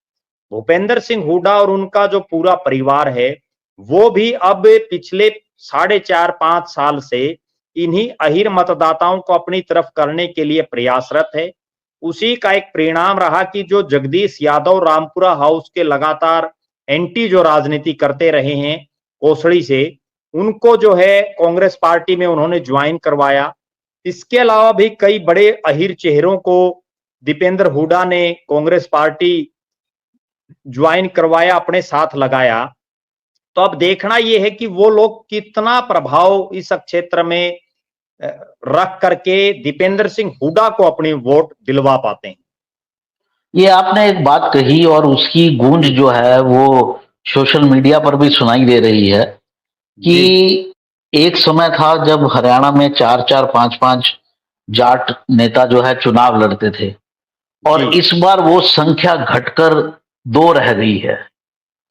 भूपेंद्र सिंह हुड्डा और उनका जो पूरा परिवार है वो भी अब पिछले 4.5-5 साल से इन्हीं अहिर मतदाताओं को अपनी तरफ करने के लिए प्रयासरत है। उसी का एक परिणाम रहा कि जो जगदीश यादव रामपुरा हाउस के लगातार एंटी जो राजनीति करते रहे हैं कोसड़ी से, उनको जो है कांग्रेस पार्टी में उन्होंने ज्वाइन करवाया। इसके अलावा भी कई बड़े अहिर चेहरों को दीपेंद्र हुड्डा ने कांग्रेस पार्टी ज्वाइन करवाया, अपने साथ लगाया। तो अब देखना यह है कि वो लोग कितना प्रभाव इस क्षेत्र में रख करके दीपेंद्र सिंह हुड्डा को अपनी वोट दिलवा पाते हैं। ये आपने एक बात कही और उसकी गूंज जो है वो सोशल मीडिया पर भी सुनाई दे रही है कि जी एक समय था जब हरियाणा में 4-4, 5-5 जाट नेता जो है चुनाव लड़ते थे और जी इस बार वो संख्या घटकर 2 रह गई है।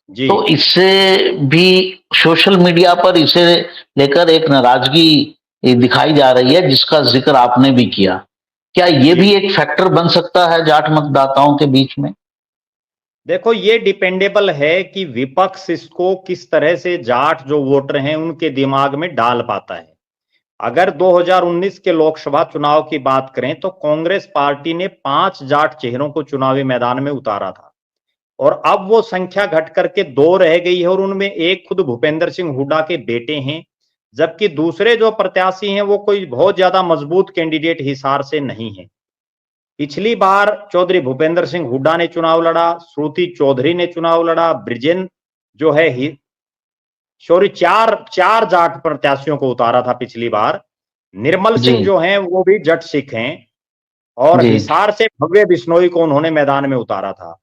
जी तो इससे भी सोशल मीडिया पर इसे लेकर एक नाराजगी दिखाई जा रही है जिसका जिक्र आपने भी किया। क्या ये जी भी एक फैक्टर बन सकता है जाट मतदाताओं के बीच में? देखो, ये डिपेंडेबल है कि विपक्ष इसको किस तरह से जाट जो वोटर हैं उनके दिमाग में डाल पाता है। अगर 2019 के लोकसभा चुनाव की बात करें तो कांग्रेस पार्टी ने 5 जाट चेहरों को चुनावी मैदान में उतारा था और अब वो संख्या घट करके 2 रह गई है और उनमें एक खुद भूपेंद्र सिंह हुड्डा के बेटे हैं, जबकि दूसरे जो प्रत्याशी हैं वो कोई बहुत ज्यादा मजबूत कैंडिडेट हिसार से नहीं है। पिछली बार चौधरी भूपेंद्र सिंह हुड्डा ने चुनाव लड़ा, श्रुति चौधरी ने चुनाव लड़ा, ब्रिजेन जो है सॉरी, चार चार जाट प्रत्याशियों को उतारा था पिछली बार। निर्मल जी, सिंह जो हैं वो भी जट सिख हैं और जी, हिसार से भव्य बिश्नोई को उन्होंने मैदान में उतारा था।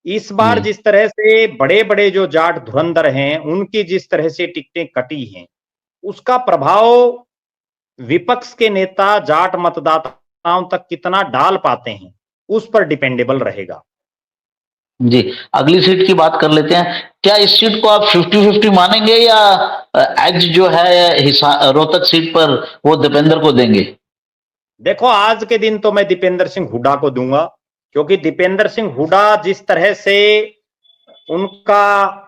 इस बार जी, जिस तरह से बड़े बड़े जो जाट धुरंधर हैं उनकी जिस तरह से टिकटें कटी हैं, उसका प्रभाव विपक्ष के नेता जाट मतदाताओं तक कितना डाल पाते हैं उस पर डिपेंडेबल रहेगा। जी। अगली सीट की बात कर लेते हैं। क्या इस सीट को आप 50-50 मानेंगे या एज जो है रोहतक सीट पर वो दीपेंद्र को देंगे? देखो, आज के दिन तो मैं दीपेंद्र सिंह हुड्डा को दूंगा, क्योंकि दीपेंद्र सिंह हुड्डा जिस तरह से उनका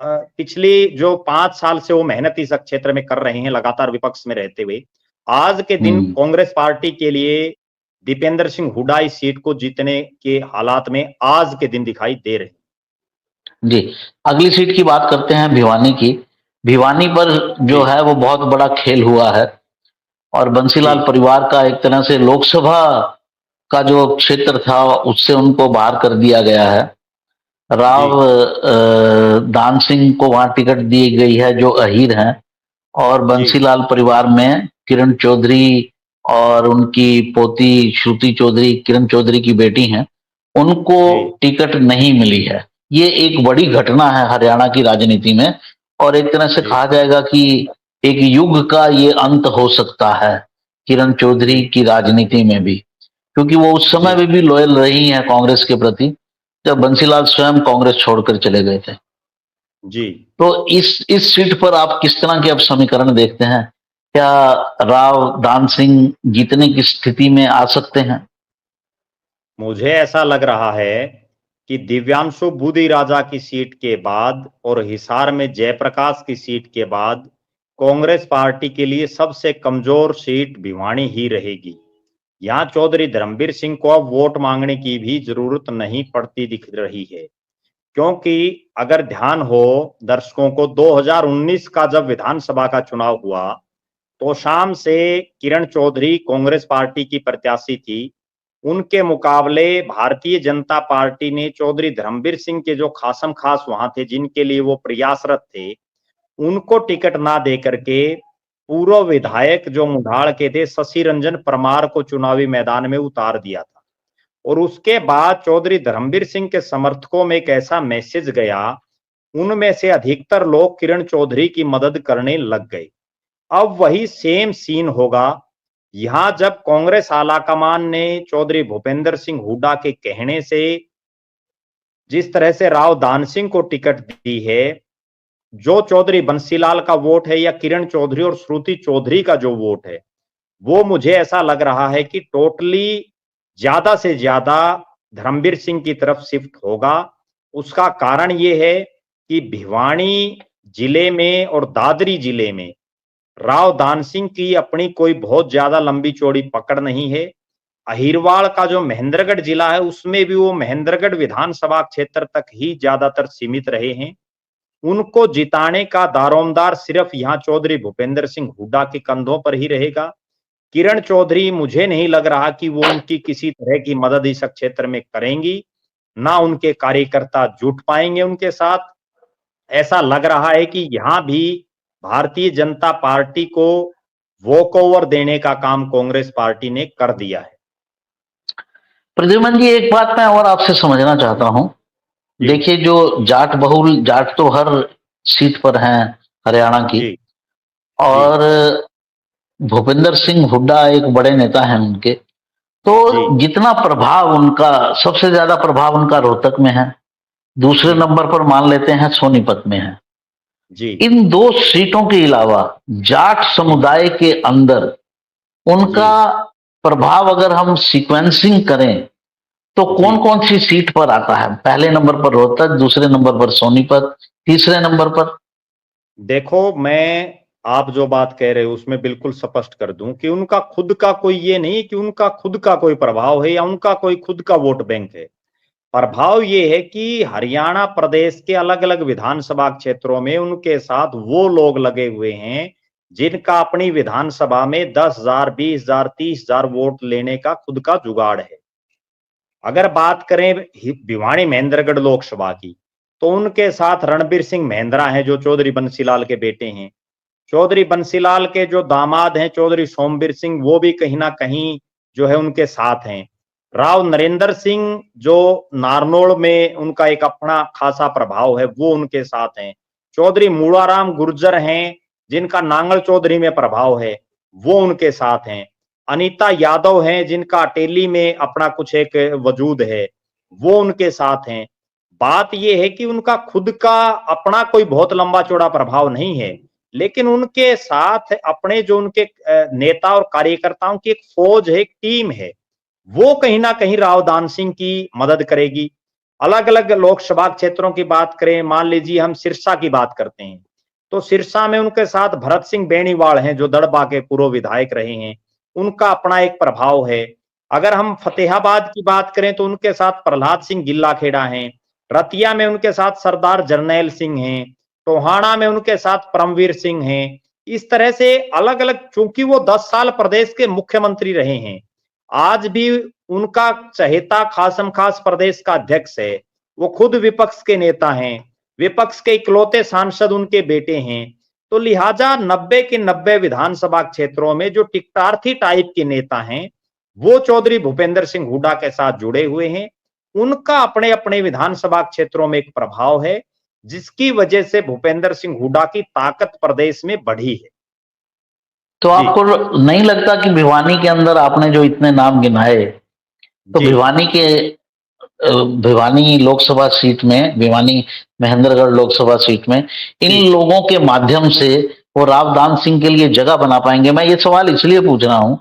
पिछली जो 5 साल से वो मेहनत इस क्षेत्र में कर रहे हैं लगातार विपक्ष में रहते हुए, आज के दिन हम्म। कांग्रेस पार्टी के लिए दीपेंद्र सिंह हुड्डा इस सीट को जीतने के हालात में आज के दिन दिखाई दे रहे हैं। जी, अगली सीट की बात करते हैं भिवानी की। भिवानी पर जो जी है वो बहुत बड़ा खेल हुआ है और जी बंसीलाल परिवार का एक तरह से लोकसभा का जो क्षेत्र था उससे उनको बाहर कर दिया गया है। जी राव दान सिंह को वहां टिकट दी गई है जो अहीर हैं और जी बंसीलाल परिवार में किरण चौधरी और उनकी पोती श्रुति चौधरी, किरण चौधरी की बेटी हैं, उनको जी टिकट नहीं मिली है। ये एक बड़ी घटना है हरियाणा की राजनीति में और एक तरह से जी कहा जाएगा कि एक युग का ये अंत हो सकता है किरण चौधरी जी की राजनीति में भी, क्योंकि वो उस समय जी में भी लॉयल रही हैं कांग्रेस के प्रति जब बंसीलाल स्वयं कांग्रेस छोड़कर चले गए थे। जी तो इस सीट पर आप किस तरह के अब समीकरण देखते हैं? क्या राव दान सिंह जीतने की स्थिति में आ सकते हैं? मुझे ऐसा लग रहा है कि दिव्यांशु बुधि राजा की सीट के बाद और हिसार में जयप्रकाश की सीट के बाद कांग्रेस पार्टी के लिए सबसे कमजोर सीट भिवानी ही रहेगी। यहाँ चौधरी धर्मवीर सिंह को अब वोट मांगने की भी जरूरत नहीं पड़ती दिख रही है, क्योंकि अगर ध्यान हो दर्शकों को, 2019 का जब विधानसभा का चुनाव हुआ तो शाम से किरण चौधरी कांग्रेस पार्टी की प्रत्याशी थी। उनके मुकाबले भारतीय जनता पार्टी ने चौधरी धर्मवीर सिंह के जो खासम खास वहां थे, जिनके लिए वो प्रयासरत थे, उनको टिकट ना दे करके पूर्व विधायक जो मुंडाल के थे शशि रंजन परमार को चुनावी मैदान में उतार दिया था। और उसके बाद चौधरी धर्मवीर सिंह के समर्थकों में एक ऐसा मैसेज गया, उनमें से अधिकतर लोग किरण चौधरी की मदद करने लग गए। अब वही सेम सीन होगा। यहां जब कांग्रेस आलाकमान ने चौधरी भूपेंद्र सिंह हुड्डा के कहने से जिस तरह से राव दान सिंह को टिकट दी है, जो चौधरी बंसीलाल का वोट है या किरण चौधरी और श्रुति चौधरी का जो वोट है, वो मुझे ऐसा लग रहा है कि टोटली ज्यादा से ज्यादा धर्मवीर सिंह की तरफ शिफ्ट होगा। उसका कारण ये है कि भिवानी जिले में और दादरी जिले में राव दान सिंह की अपनी कोई बहुत ज्यादा लंबी चौड़ी पकड़ नहीं है। अहिरवाड़ का जो महेंद्रगढ़ जिला है, उसमें भी वो महेंद्रगढ़ विधानसभा क्षेत्र तक ही ज्यादातर सीमित रहे हैं। उनको जिताने का दारोमदार सिर्फ यहाँ चौधरी भूपेंद्र सिंह हुड्डा के कंधों पर ही रहेगा। किरण चौधरी मुझे नहीं लग रहा कि वो उनकी किसी तरह की मदद इस क्षेत्र में करेंगी, ना उनके कार्यकर्ता जुट पाएंगे उनके साथ। ऐसा लग रहा है कि यहाँ भी भारतीय जनता पार्टी को वॉक ओवर देने का काम कांग्रेस पार्टी ने कर दिया है। प्रद्युमन जी, एक बात मैं और आपसे समझना चाहता हूं। जी। देखिए, जो जाट बहुल जाट तो हर सीट पर हैं हरियाणा की, जी। और भूपेंद्र सिंह हुड्डा एक बड़े नेता हैं उनके। जी। तो जितना प्रभाव उनका, सबसे ज्यादा प्रभाव उनका रोहतक में है, दूसरे जी। नंबर पर मान लेते हैं सोनीपत में है। जी। इन दो सीटों के अलावा जाट समुदाय के अंदर उनका प्रभाव अगर हम सीक्वेंसिंग करें तो कौन कौन सी सीट पर आता है? पहले नंबर पर रोहतक, दूसरे नंबर पर सोनीपत, तीसरे नंबर पर? देखो, मैं आप जो बात कह रहे हो उसमें बिल्कुल स्पष्ट कर दूं कि उनका खुद का कोई ये नहीं कि उनका खुद का कोई प्रभाव है या उनका कोई खुद का वोट बैंक है। प्रभाव ये है कि हरियाणा प्रदेश के अलग अलग विधानसभा क्षेत्रों में उनके साथ वो लोग लगे हुए हैं जिनका अपनी विधानसभा में 10,000, 20,000, 30,000 वोट लेने का खुद का जुगाड़ है। अगर बात करें भिवानी महेंद्रगढ़ लोकसभा की, तो उनके साथ रणबीर सिंह महेंद्रा हैं जो चौधरी बंसीलाल के बेटे हैं। चौधरी बंसीलाल के जो दामाद हैं चौधरी सोमवीर सिंह, वो भी कहीं ना कहीं जो है उनके साथ हैं। राव नरेंद्र सिंह जो नारनौल में उनका एक अपना खासा प्रभाव है, वो उनके साथ हैं। चौधरी मूड़ाराम गुर्जर हैं जिनका नांगल चौधरी में प्रभाव है, वो उनके साथ हैं। अनीता यादव हैं जिनका अटेली में अपना कुछ एक वजूद है, वो उनके साथ हैं। बात यह है कि उनका खुद का अपना कोई बहुत लंबा चौड़ा प्रभाव नहीं है, लेकिन उनके साथ अपने जो उनके नेता और कार्यकर्ताओं की एक फौज है, एक टीम है, वो कहीं ना कहीं राव दान सिंह की मदद करेगी। अलग अलग लोकसभा क्षेत्रों की बात करें, मान लीजिए हम सिरसा की बात करते हैं, तो सिरसा में उनके साथ भरत सिंह बेनीवाल हैं जो दड़बा के पूर्व विधायक रहे हैं, उनका अपना एक प्रभाव है। अगर हम फतेहाबाद की बात करें तो उनके साथ प्रहलाद सिंह गिल्लाखेड़ा हैं। रतिया में उनके साथ सरदार जरनैल सिंह हैं। टोहाना में उनके साथ परमवीर सिंह हैं। इस तरह से अलग अलग, चूंकि वो 10 साल प्रदेश के मुख्यमंत्री रहे हैं, आज भी उनका चहेता खासम खास प्रदेश का अध्यक्ष है, वो खुद विपक्ष के नेता हैं, विपक्ष के इकलौते सांसद उनके बेटे हैं। तो लिहाजा 90 के 90 विधानसभा क्षेत्रों में जो टिकटार्थी टाइप के नेता हैं, वो चौधरी भूपेंद्र सिंह हुड्डा के साथ जुड़े हुए हैं। उनका अपने अपने विधानसभा क्षेत्रों में एक प्रभाव है, जिसकी वजह से भूपेंद्र सिंह हुड्डा की ताकत प्रदेश में बढ़ी है। तो आपको नहीं लगता कि भिवानी के अंदर आपने जो इतने नाम गिनाए, तो भिवानी लोकसभा सीट में, भिवानी महेंद्रगढ़ लोकसभा सीट में इन लोगों के माध्यम से वो राव दान सिंह के लिए जगह बना पाएंगे? मैं ये सवाल इसलिए पूछ रहा हूं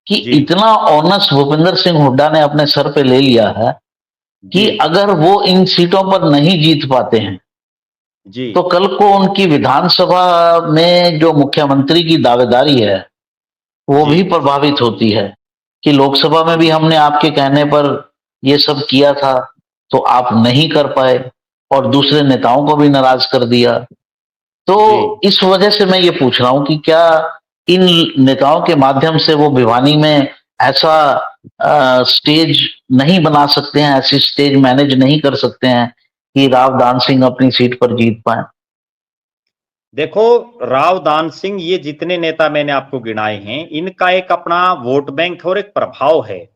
कि इतना ऑनस भूपेंद्र सिंह हुड्डा ने अपने सर पे ले लिया है कि अगर वो इन सीटों पर नहीं जीत पाते हैं तो कल को उनकी विधानसभा में जो मुख्यमंत्री की दावेदारी है वो भी प्रभावित होती है। कि लोकसभा में भी हमने आपके कहने पर ये सब किया था, तो आप नहीं कर पाए और दूसरे नेताओं को भी नाराज कर दिया। जी। तो इस वजह से मैं ये पूछ रहा हूँ कि क्या इन नेताओं के माध्यम से वो भिवानी में ऐसा स्टेज नहीं बना सकते हैं, ऐसी स्टेज मैनेज नहीं कर सकते हैं कि राव दान सिंह अपनी सीट पर जीत पाए? देखो, राव दान सिंह, ये जितने नेता मैंने आपको गिनाए हैं, इनका एक अपना वोट बैंक और एक प्रभाव है,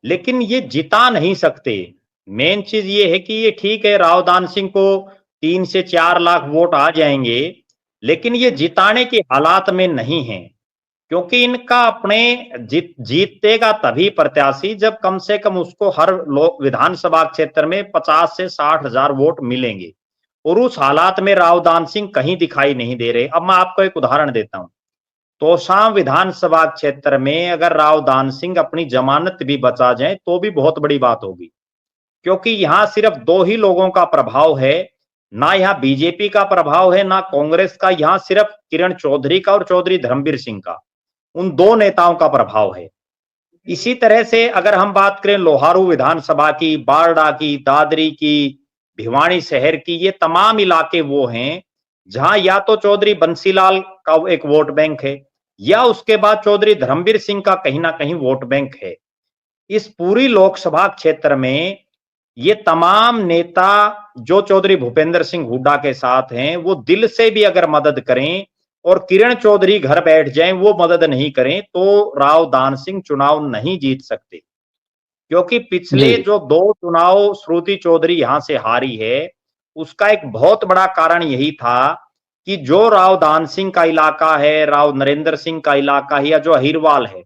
लेकिन ये जिता नहीं सकते। मेन चीज ये है कि ये ठीक है, राव दान सिंह को 3 से 4 लाख वोट आ जाएंगे, लेकिन ये जिताने के हालात में नहीं है, क्योंकि इनका अपने जीतेगा तभी प्रत्याशी जब कम से कम उसको हर विधानसभा क्षेत्र में 50 से 60 हजार वोट मिलेंगे, और उस हालात में राव दान सिंह कहीं दिखाई नहीं दे रहे। अब मैं आपको एक उदाहरण देता हूं। तोशाम विधानसभा क्षेत्र में अगर राव दान सिंह अपनी जमानत भी बचा जाए तो भी बहुत बड़ी बात होगी, क्योंकि यहां सिर्फ 2 ही लोगों का प्रभाव है, ना यहाँ बीजेपी का प्रभाव है ना कांग्रेस का, यहां सिर्फ किरण चौधरी का और चौधरी धर्मवीर सिंह का, उन 2 नेताओं का प्रभाव है। इसी तरह से अगर हम बात करें लोहारू विधानसभा की, बारडा की, दादरी की, भिवानी शहर की, ये तमाम इलाके वो हैं जहां या तो चौधरी बंसीलाल का एक वोट बैंक है या उसके बाद चौधरी धर्मवीर सिंह का कहीं ना कहीं वोट बैंक है। इस पूरी लोकसभा क्षेत्र में ये तमाम नेता जो चौधरी भूपेंद्र सिंह हुड्डा के साथ हैं, वो दिल से भी अगर मदद करें और किरण चौधरी घर बैठ जाएं, वो मदद नहीं करें, तो राव दान सिंह चुनाव नहीं जीत सकते। क्योंकि जी, पिछले जो 2 चुनाव श्रुति चौधरी यहां से हारी है, उसका एक बहुत बड़ा कारण यही था कि जो राव दान सिंह का इलाका है, राव नरेंद्र सिंह का इलाका है या जो अहिरवाल है,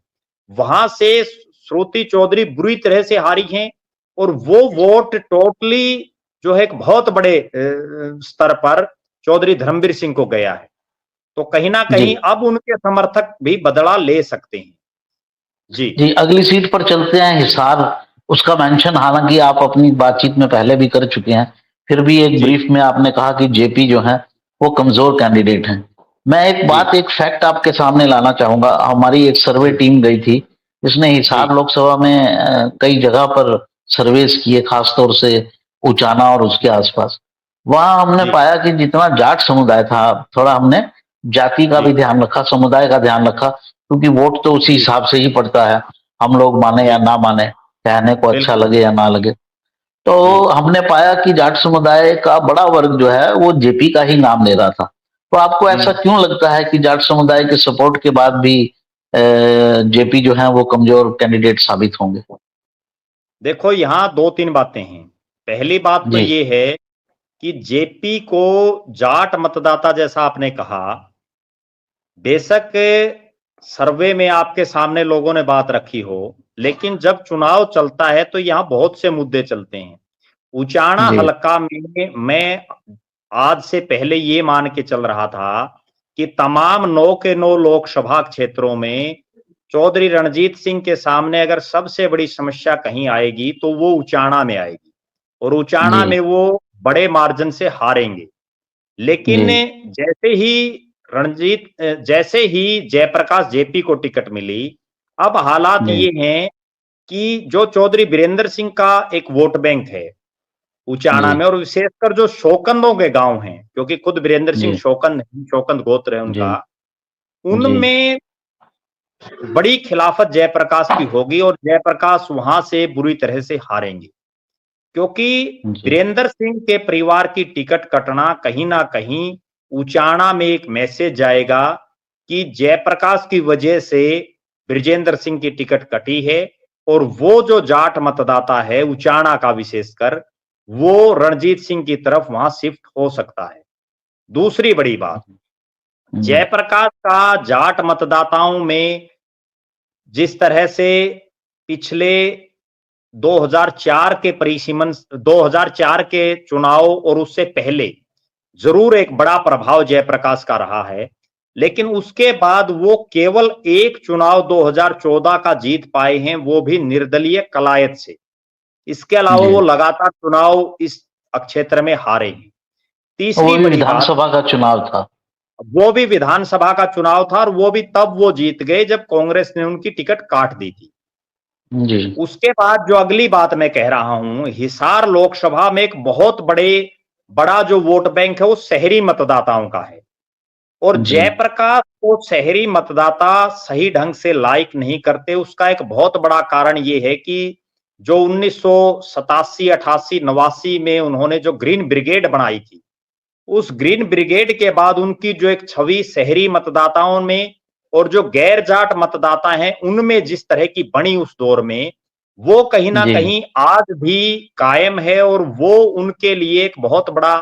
वहां से श्रुति चौधरी बुरी तरह से हारी हैं, और वो वोट टोटली जो है एक बहुत बड़े स्तर पर चौधरी धर्मवीर सिंह को गया है। तो कहीं ना जी। कहीं अब उनके समर्थक भी बदला ले सकते हैं। जी। जी, अगली सीट पर चलते हैं, हिसार। उसका मेंशन हालाँकि आप अपनी बातचीत में पहले भी कर चुके हैं, फिर भी एक जी। ब्रीफ में आपने कहा कि जेपी जो हैं, वो कमज़ोर कैंडिडेट हैं। मैं एक जी। बात, एक फैक्ट आपके सामने लाना चाहूँगा। हमारी एक सर्वे जी। टीम गई थी, जिसने जी। हिसार लोकसभा में कई जगह पर सर्वेस किए, खास तौर से उचाना और उसके आसपास। वहाँ हमने जी। पाया कि जितना जाट समुदाय था, थोड़ा हमने जाति का भी जी। ध्यान रखा, समुदाय का ध्यान रखा, क्योंकि वोट तो उसी जी। हिसाब से ही पड़ता है। हम लोग माने या जी। ना माने, कहने को अच्छा बिल्कुल। लगे या ना लगे। तो जी। हमने पाया कि जाट समुदाय का बड़ा वर्ग जो है वो जेपी का ही नाम ले रहा था। तो आपको ऐसा हम्म। क्यों लगता है कि जाट समुदाय के सपोर्ट के बाद भी जेपी जो है वो कमजोर कैंडिडेट साबित होंगे? देखो, यहाँ 2-3 बातें हैं। पहली बात तो जी, ये है कि जेपी को जाट मतदाता, जैसा आपने कहा, बेशक सर्वे में आपके सामने लोगों ने बात रखी हो, लेकिन जब चुनाव चलता है तो यहाँ बहुत से मुद्दे चलते हैं। उचाना जी, हलका में मैं आज से पहले ये मान के चल रहा था कि तमाम 9 के 9 लोकसभा क्षेत्रों में चौधरी रणजीत सिंह के सामने अगर सबसे बड़ी समस्या कहीं आएगी तो वो उचाना में आएगी, और उचाना जी, में वो बड़े मार्जिन से हारेंगे। जी, लेकिन जैसे ही जयप्रकाश जेपी को टिकट मिली, अब हालात जी, ये हैं कि जो चौधरी बीरेंद्र सिंह का एक वोट बैंक है उचाना जी, में, और विशेषकर जो शोकंदों के गांव हैं, क्योंकि खुद बीरेंद्र सिंह जी, शोकंद नहीं, शोकंद गोत्र है जी, उनका, जी, उनमें बड़ी खिलाफत जयप्रकाश की होगी और जयप्रकाश वहां से बुरी तरह से हारेंगे, क्योंकि जी, वीरेंद्र सिंह के परिवार की टिकट कटना कहीं ना कहीं उचाना में एक मैसेज जाएगा कि जयप्रकाश की वजह से ब्रिजेंद्र सिंह की टिकट कटी है, और वो जो जाट मतदाता है उचाना का विशेषकर, वो रणजीत सिंह की तरफ वहां शिफ्ट हो सकता है। दूसरी बड़ी बात, जी, जयप्रकाश का जाट मतदाताओं में जिस तरह से पिछले 2004 के परिसीमन 2004 के चुनाव और उससे पहले जरूर एक बड़ा प्रभाव जयप्रकाश का रहा है, लेकिन उसके बाद वो केवल एक चुनाव 2014 का जीत पाए हैं, वो भी निर्दलीय कलायत से। इसके अलावा जी। वो लगातार चुनाव इस क्षेत्र में हारे हैं। वो तीसरी भी बड़ी बात, विधानसभा का चुनाव था। वो भी विधानसभा का चुनाव था, और वो भी तब वो जीत गए जब कांग्रेस ने उनकी टिकट काट दी थी। जी उसके बाद जो अगली बात मैं कह रहा हूं, हिसार लोकसभा में एक बहुत बड़ा जो वोट बैंक है वो शहरी मतदाताओं का है। और जी जयप्रकाश को शहरी मतदाता सही ढंग से लाइक नहीं करते। उसका एक बहुत बड़ा कारण ये है कि जो 1987, 88, 89 में उन्होंने जो ग्रीन ब्रिगेड बनाई थी, उस ग्रीन ब्रिगेड के बाद उनकी जो एक छवि शहरी मतदाताओं में और जो गैर जाट मतदाता हैं उनमें जिस तरह की बनी उस दौर में, वो कहीं ना जी कहीं आज भी कायम है और वो उनके लिए एक बहुत बड़ा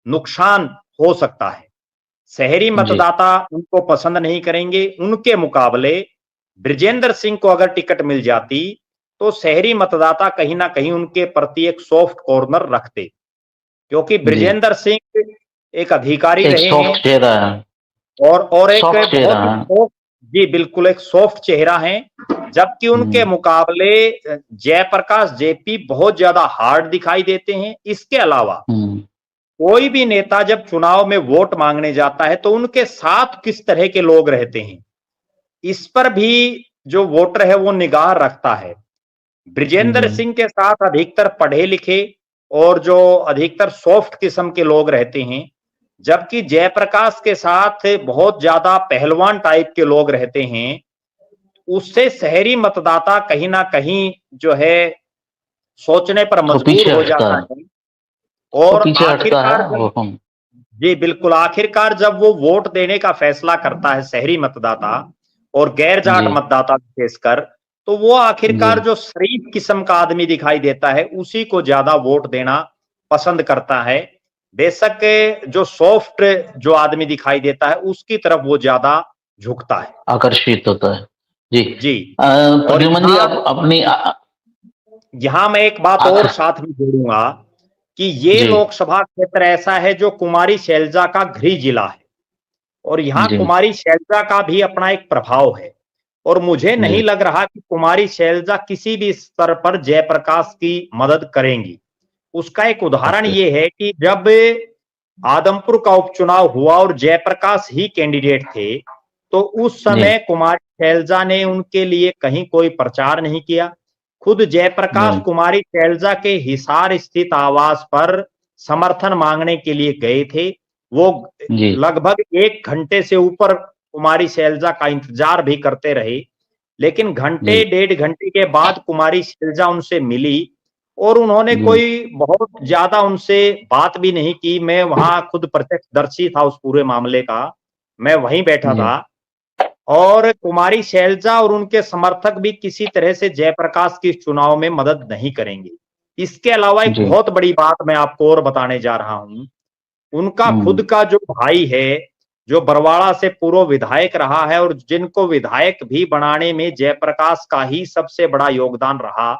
नुकसान हो सकता है। शहरी जी मतदाता उनको पसंद नहीं करेंगे। उनके मुकाबले ब्रिजेंद्र सिंह को अगर टिकट मिल जाती तो शहरी मतदाता कहीं ना कहीं उनके प्रति एक सॉफ्ट कॉर्नर रखते, क्योंकि जी ब्रिजेंद्र सिंह एक अधिकारी एक रहे हैं सॉफ्ट चेहरा है। और एक सॉफ्ट चेहरा बहुत ही है। सॉफ्ट, जी बिल्कुल एक सॉफ्ट चेहरा है। जबकि उनके हम्म मुकाबले जयप्रकाश जेपी बहुत ज्यादा हार्ड दिखाई देते हैं। इसके अलावा हम्म कोई भी नेता जब चुनाव में वोट मांगने जाता है तो उनके साथ किस तरह के लोग रहते हैं, इस पर भी जो वोटर है वो निगाह रखता है। जी ब्रिजेंद्र सिंह के साथ अधिकतर पढ़े लिखे और जो अधिकतर सॉफ्ट किस्म के लोग रहते हैं, जबकि जयप्रकाश के साथ बहुत ज्यादा पहलवान टाइप के लोग रहते हैं। उससे शहरी मतदाता कहीं ना कहीं जो है सोचने पर तो मजबूर पीछे हो हटता जाता है। है। तो और पीछे हटता है आखिरकार वो जब, हम। जी बिल्कुल, आखिरकार जब वो वोट देने का फैसला करता है शहरी मतदाता और गैर जाट जी मतदाता विशेषकर, तो वो जी आखिरकार जो शरीफ किस्म का आदमी दिखाई देता है उसी को ज्यादा वोट देना पसंद करता है। बेशक जो सॉफ्ट जो आदमी दिखाई देता है उसकी तरफ वो ज्यादा झुकता है। आकर्षित होता है। जी जी। और प्रद्युमन जी, आप अपनी यहाँ मैं एक बात और आखिर। साथ में जोड़ूंगा कि ये जी लोकसभा क्षेत्र ऐसा है जो कुमारी शैलजा का गृह जिला है और यहाँ जी कुमारी शैलजा का भी अपना एक प्रभाव है। और मुझे नहीं जी लग रहा कि कुमारी शैलजा किसी भी स्तर पर जयप्रकाश की मदद करेंगी। उसका एक उदाहरण ओके। ये है कि जब आदमपुर का उपचुनाव हुआ और जयप्रकाश ही कैंडिडेट थे, तो उस जी समय कुमारी शैलजा ने उनके लिए कहीं कोई प्रचार नहीं किया। खुद जयप्रकाश जी कुमारी शैलजा के हिसार स्थित आवास पर समर्थन मांगने के लिए गए थे। वो जी लगभग 1 घंटे से ऊपर कुमारी शैलजा का इंतजार भी करते रहे, लेकिन घंटे जी 1.5 घंटे के बाद कुमारी शैलजा उनसे मिली और उन्होंने जी कोई बहुत ज्यादा उनसे बात भी नहीं की। मैं वहां खुद प्रत्यक्षदर्शी था उस पूरे मामले का, मैं वहीं बैठा जी था। और कुमारी शैलजा और उनके समर्थक भी किसी तरह से जयप्रकाश की इस चुनाव में मदद नहीं करेंगे। इसके अलावा एक जी बहुत बड़ी बात मैं आपको और बताने जा रहा हूं। उनका खुद हम्म का जो भाई है, जो बरवाड़ा से पूर्व विधायक रहा है और जिनको विधायक भी बनाने में जयप्रकाश का ही सबसे बड़ा योगदान रहा,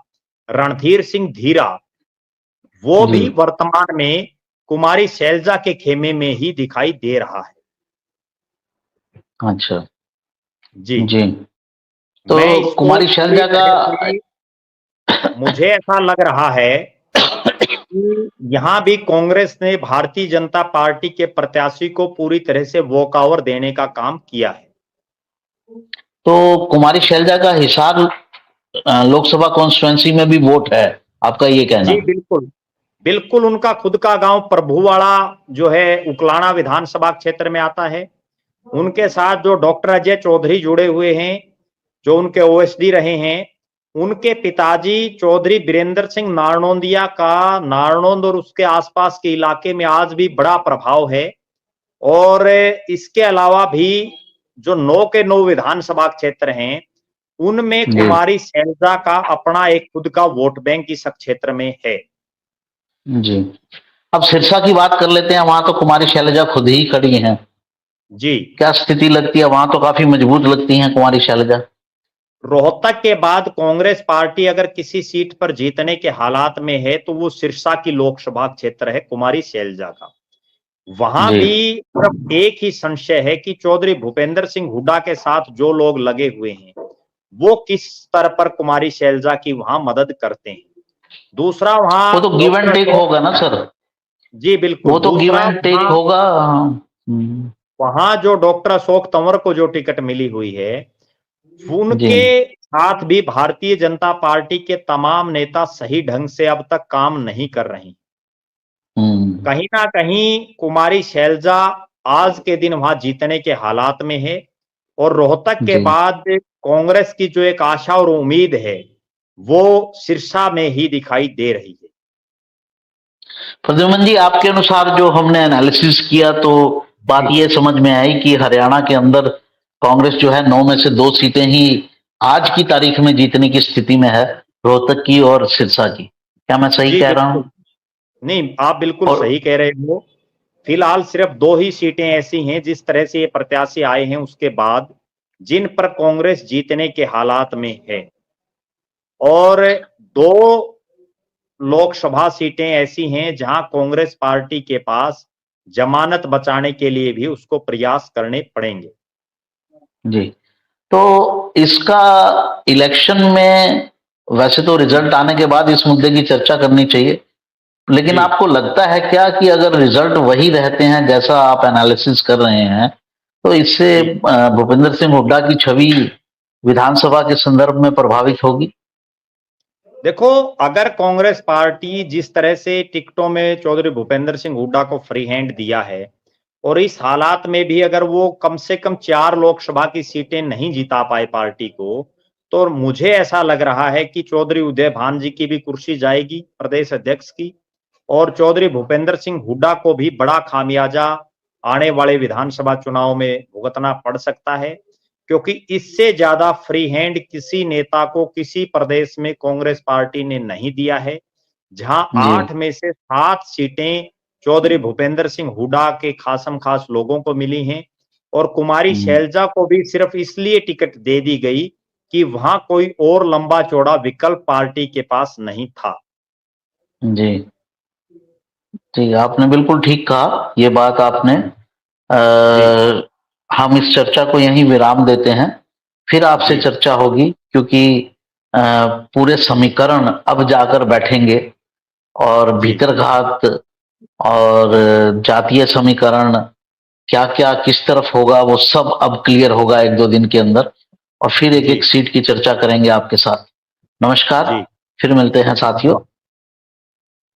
रणधीर सिंह धीरा, वो जी भी वर्तमान में कुमारी शैलजा के खेमे में ही दिखाई दे रहा है। अच्छा। जी। जी तो मैं इसको कुमारी पूरी शैलजा का तरह से, मुझे ऐसा लग रहा है कि यहाँ भी कांग्रेस ने भारतीय जनता पार्टी के प्रत्याशी को पूरी तरह से वॉकओवर देने का काम किया है। तो कुमारी शैलजा का हिसार लोकसभा कॉन्स्टिट्यूंसी में भी वोट है, आपका ये कहना जी है? बिल्कुल, बिल्कुल उनका खुद का गांव प्रभुवाड़ा जो है उकलाना विधानसभा क्षेत्र में आता है। उनके साथ जो डॉक्टर अजय चौधरी जुड़े हुए हैं, जो उनके ओएसडी रहे हैं, उनके पिताजी चौधरी बीरेंद्र सिंह नारनौंदिया का नारनौंद और उसके आसपास के इलाके में आज भी बड़ा प्रभाव है। और इसके अलावा भी जो 9 के 9 विधानसभा क्षेत्र हैं, उनमें जी कुमारी शैलजा का अपना एक खुद का वोट बैंक इस क्षेत्र में है। जी अब सिरसा की बात कर लेते हैं। वहां तो कुमारी शैलजा खुद ही खड़ी हैं। जी। क्या स्थिति लगती है? वहां तो काफी मजबूत लगती हैं कुमारी शैलजा। रोहतक के बाद कांग्रेस पार्टी अगर किसी सीट पर जीतने के हालात में है तो वो सिरसा की लोकसभा क्षेत्र है कुमारी शैलजा का। वहां जी भी सिर्फ एक ही संशय है कि चौधरी भूपेंद्र सिंह हुड्डा के साथ जो लोग लगे हुए हैं वो किस स्तर पर कुमारी शैलजा की वहां मदद करते हैं। दूसरा वो वहां तो give and doctor take Ashok, होगा ना सर? जी बिल्कुल, वो तो गिव दूसरा एंड टेक वहां होगा। वहां जो डॉक्टर अशोक तंवर को जो टिकट मिली हुई है, जी उनके साथ भी भारतीय जनता पार्टी के तमाम नेता सही ढंग से अब तक काम नहीं कर रहे हैं। कहीं ना कहीं कुमारी शैलजा आज के दिन वहां जीतने के हालात में है, और रोहतक के जी बाद कांग्रेस की जो एक आशा और उम्मीद है वो सिरसा में ही दिखाई दे रही है। प्रद्युमन जी, आपके अनुसार जो हमने एनालिसिस किया तो बात जी ये समझ में आई कि हरियाणा के अंदर कांग्रेस जो है 9 में से 2 सीटें ही आज की तारीख में जीतने की स्थिति में है, रोहतक की और सिरसा की। क्या मैं सही जी कह रहा हूं? बिल्कुल। नहीं, आप बिल्कुल और सही कह रहे हो। फिलहाल सिर्फ 2 ही सीटें ऐसी हैं जिस तरह से ये प्रत्याशी आए हैं उसके बाद, जिन पर कांग्रेस जीतने के हालात में है, और 2 लोकसभा सीटें ऐसी हैं जहां कांग्रेस पार्टी के पास जमानत बचाने के लिए भी उसको प्रयास करने पड़ेंगे। जी, तो इसका इलेक्शन में वैसे तो रिजल्ट आने के बाद इस मुद्दे की चर्चा करनी चाहिए, लेकिन जी आपको लगता है क्या कि अगर रिजल्ट वही रहते हैं जैसा आप एनालिसिस कर रहे हैं, तो इससे जी भूपेंद्र सिंह हुड्डा की छवि विधानसभा के संदर्भ में प्रभावित होगी? देखो, अगर कांग्रेस पार्टी जिस तरह से टिकटों में चौधरी भूपेंद्र सिंह हुड्डा को फ्री हैंड दिया है, और इस हालात में भी अगर वो कम से कम 4 लोकसभा की सीटें नहीं जिता पाए पार्टी को, तो मुझे ऐसा लग रहा है कि चौधरी उदय भान जी की भी कुर्सी जाएगी प्रदेश अध्यक्ष की, और चौधरी भूपेंद्र सिंह हुड्डा को भी बड़ा खामियाजा आने वाले विधानसभा चुनाव में भुगतना पड़ सकता है, क्योंकि इससे ज्यादा फ्री हैंड किसी नेता को किसी प्रदेश में कांग्रेस पार्टी ने नहीं दिया है। जहां जी 8 में से 7 सीटें चौधरी भूपेंद्र सिंह हुड्डा के खासम खास लोगों को मिली हैं, और कुमारी हम्म, शैलजा को भी सिर्फ इसलिए टिकट दे दी गई कि वहां कोई और लंबा चौड़ा विकल्प पार्टी के पास नहीं था। जी जी, आपने बिल्कुल ठीक कहा ये बात आपने। जी हम इस चर्चा को यहीं विराम देते हैं, फिर आपसे जी चर्चा होगी, क्योंकि अ, पूरे समीकरण अब जाकर बैठेंगे और जी भीतरघात और जातीय समीकरण क्या-क्या किस तरफ होगा वो सब अब क्लियर होगा 1-2 दिन के अंदर, और फिर जी एक-एक सीट की चर्चा करेंगे आपके साथ। नमस्कार, जी फिर मिलते हैं साथियों।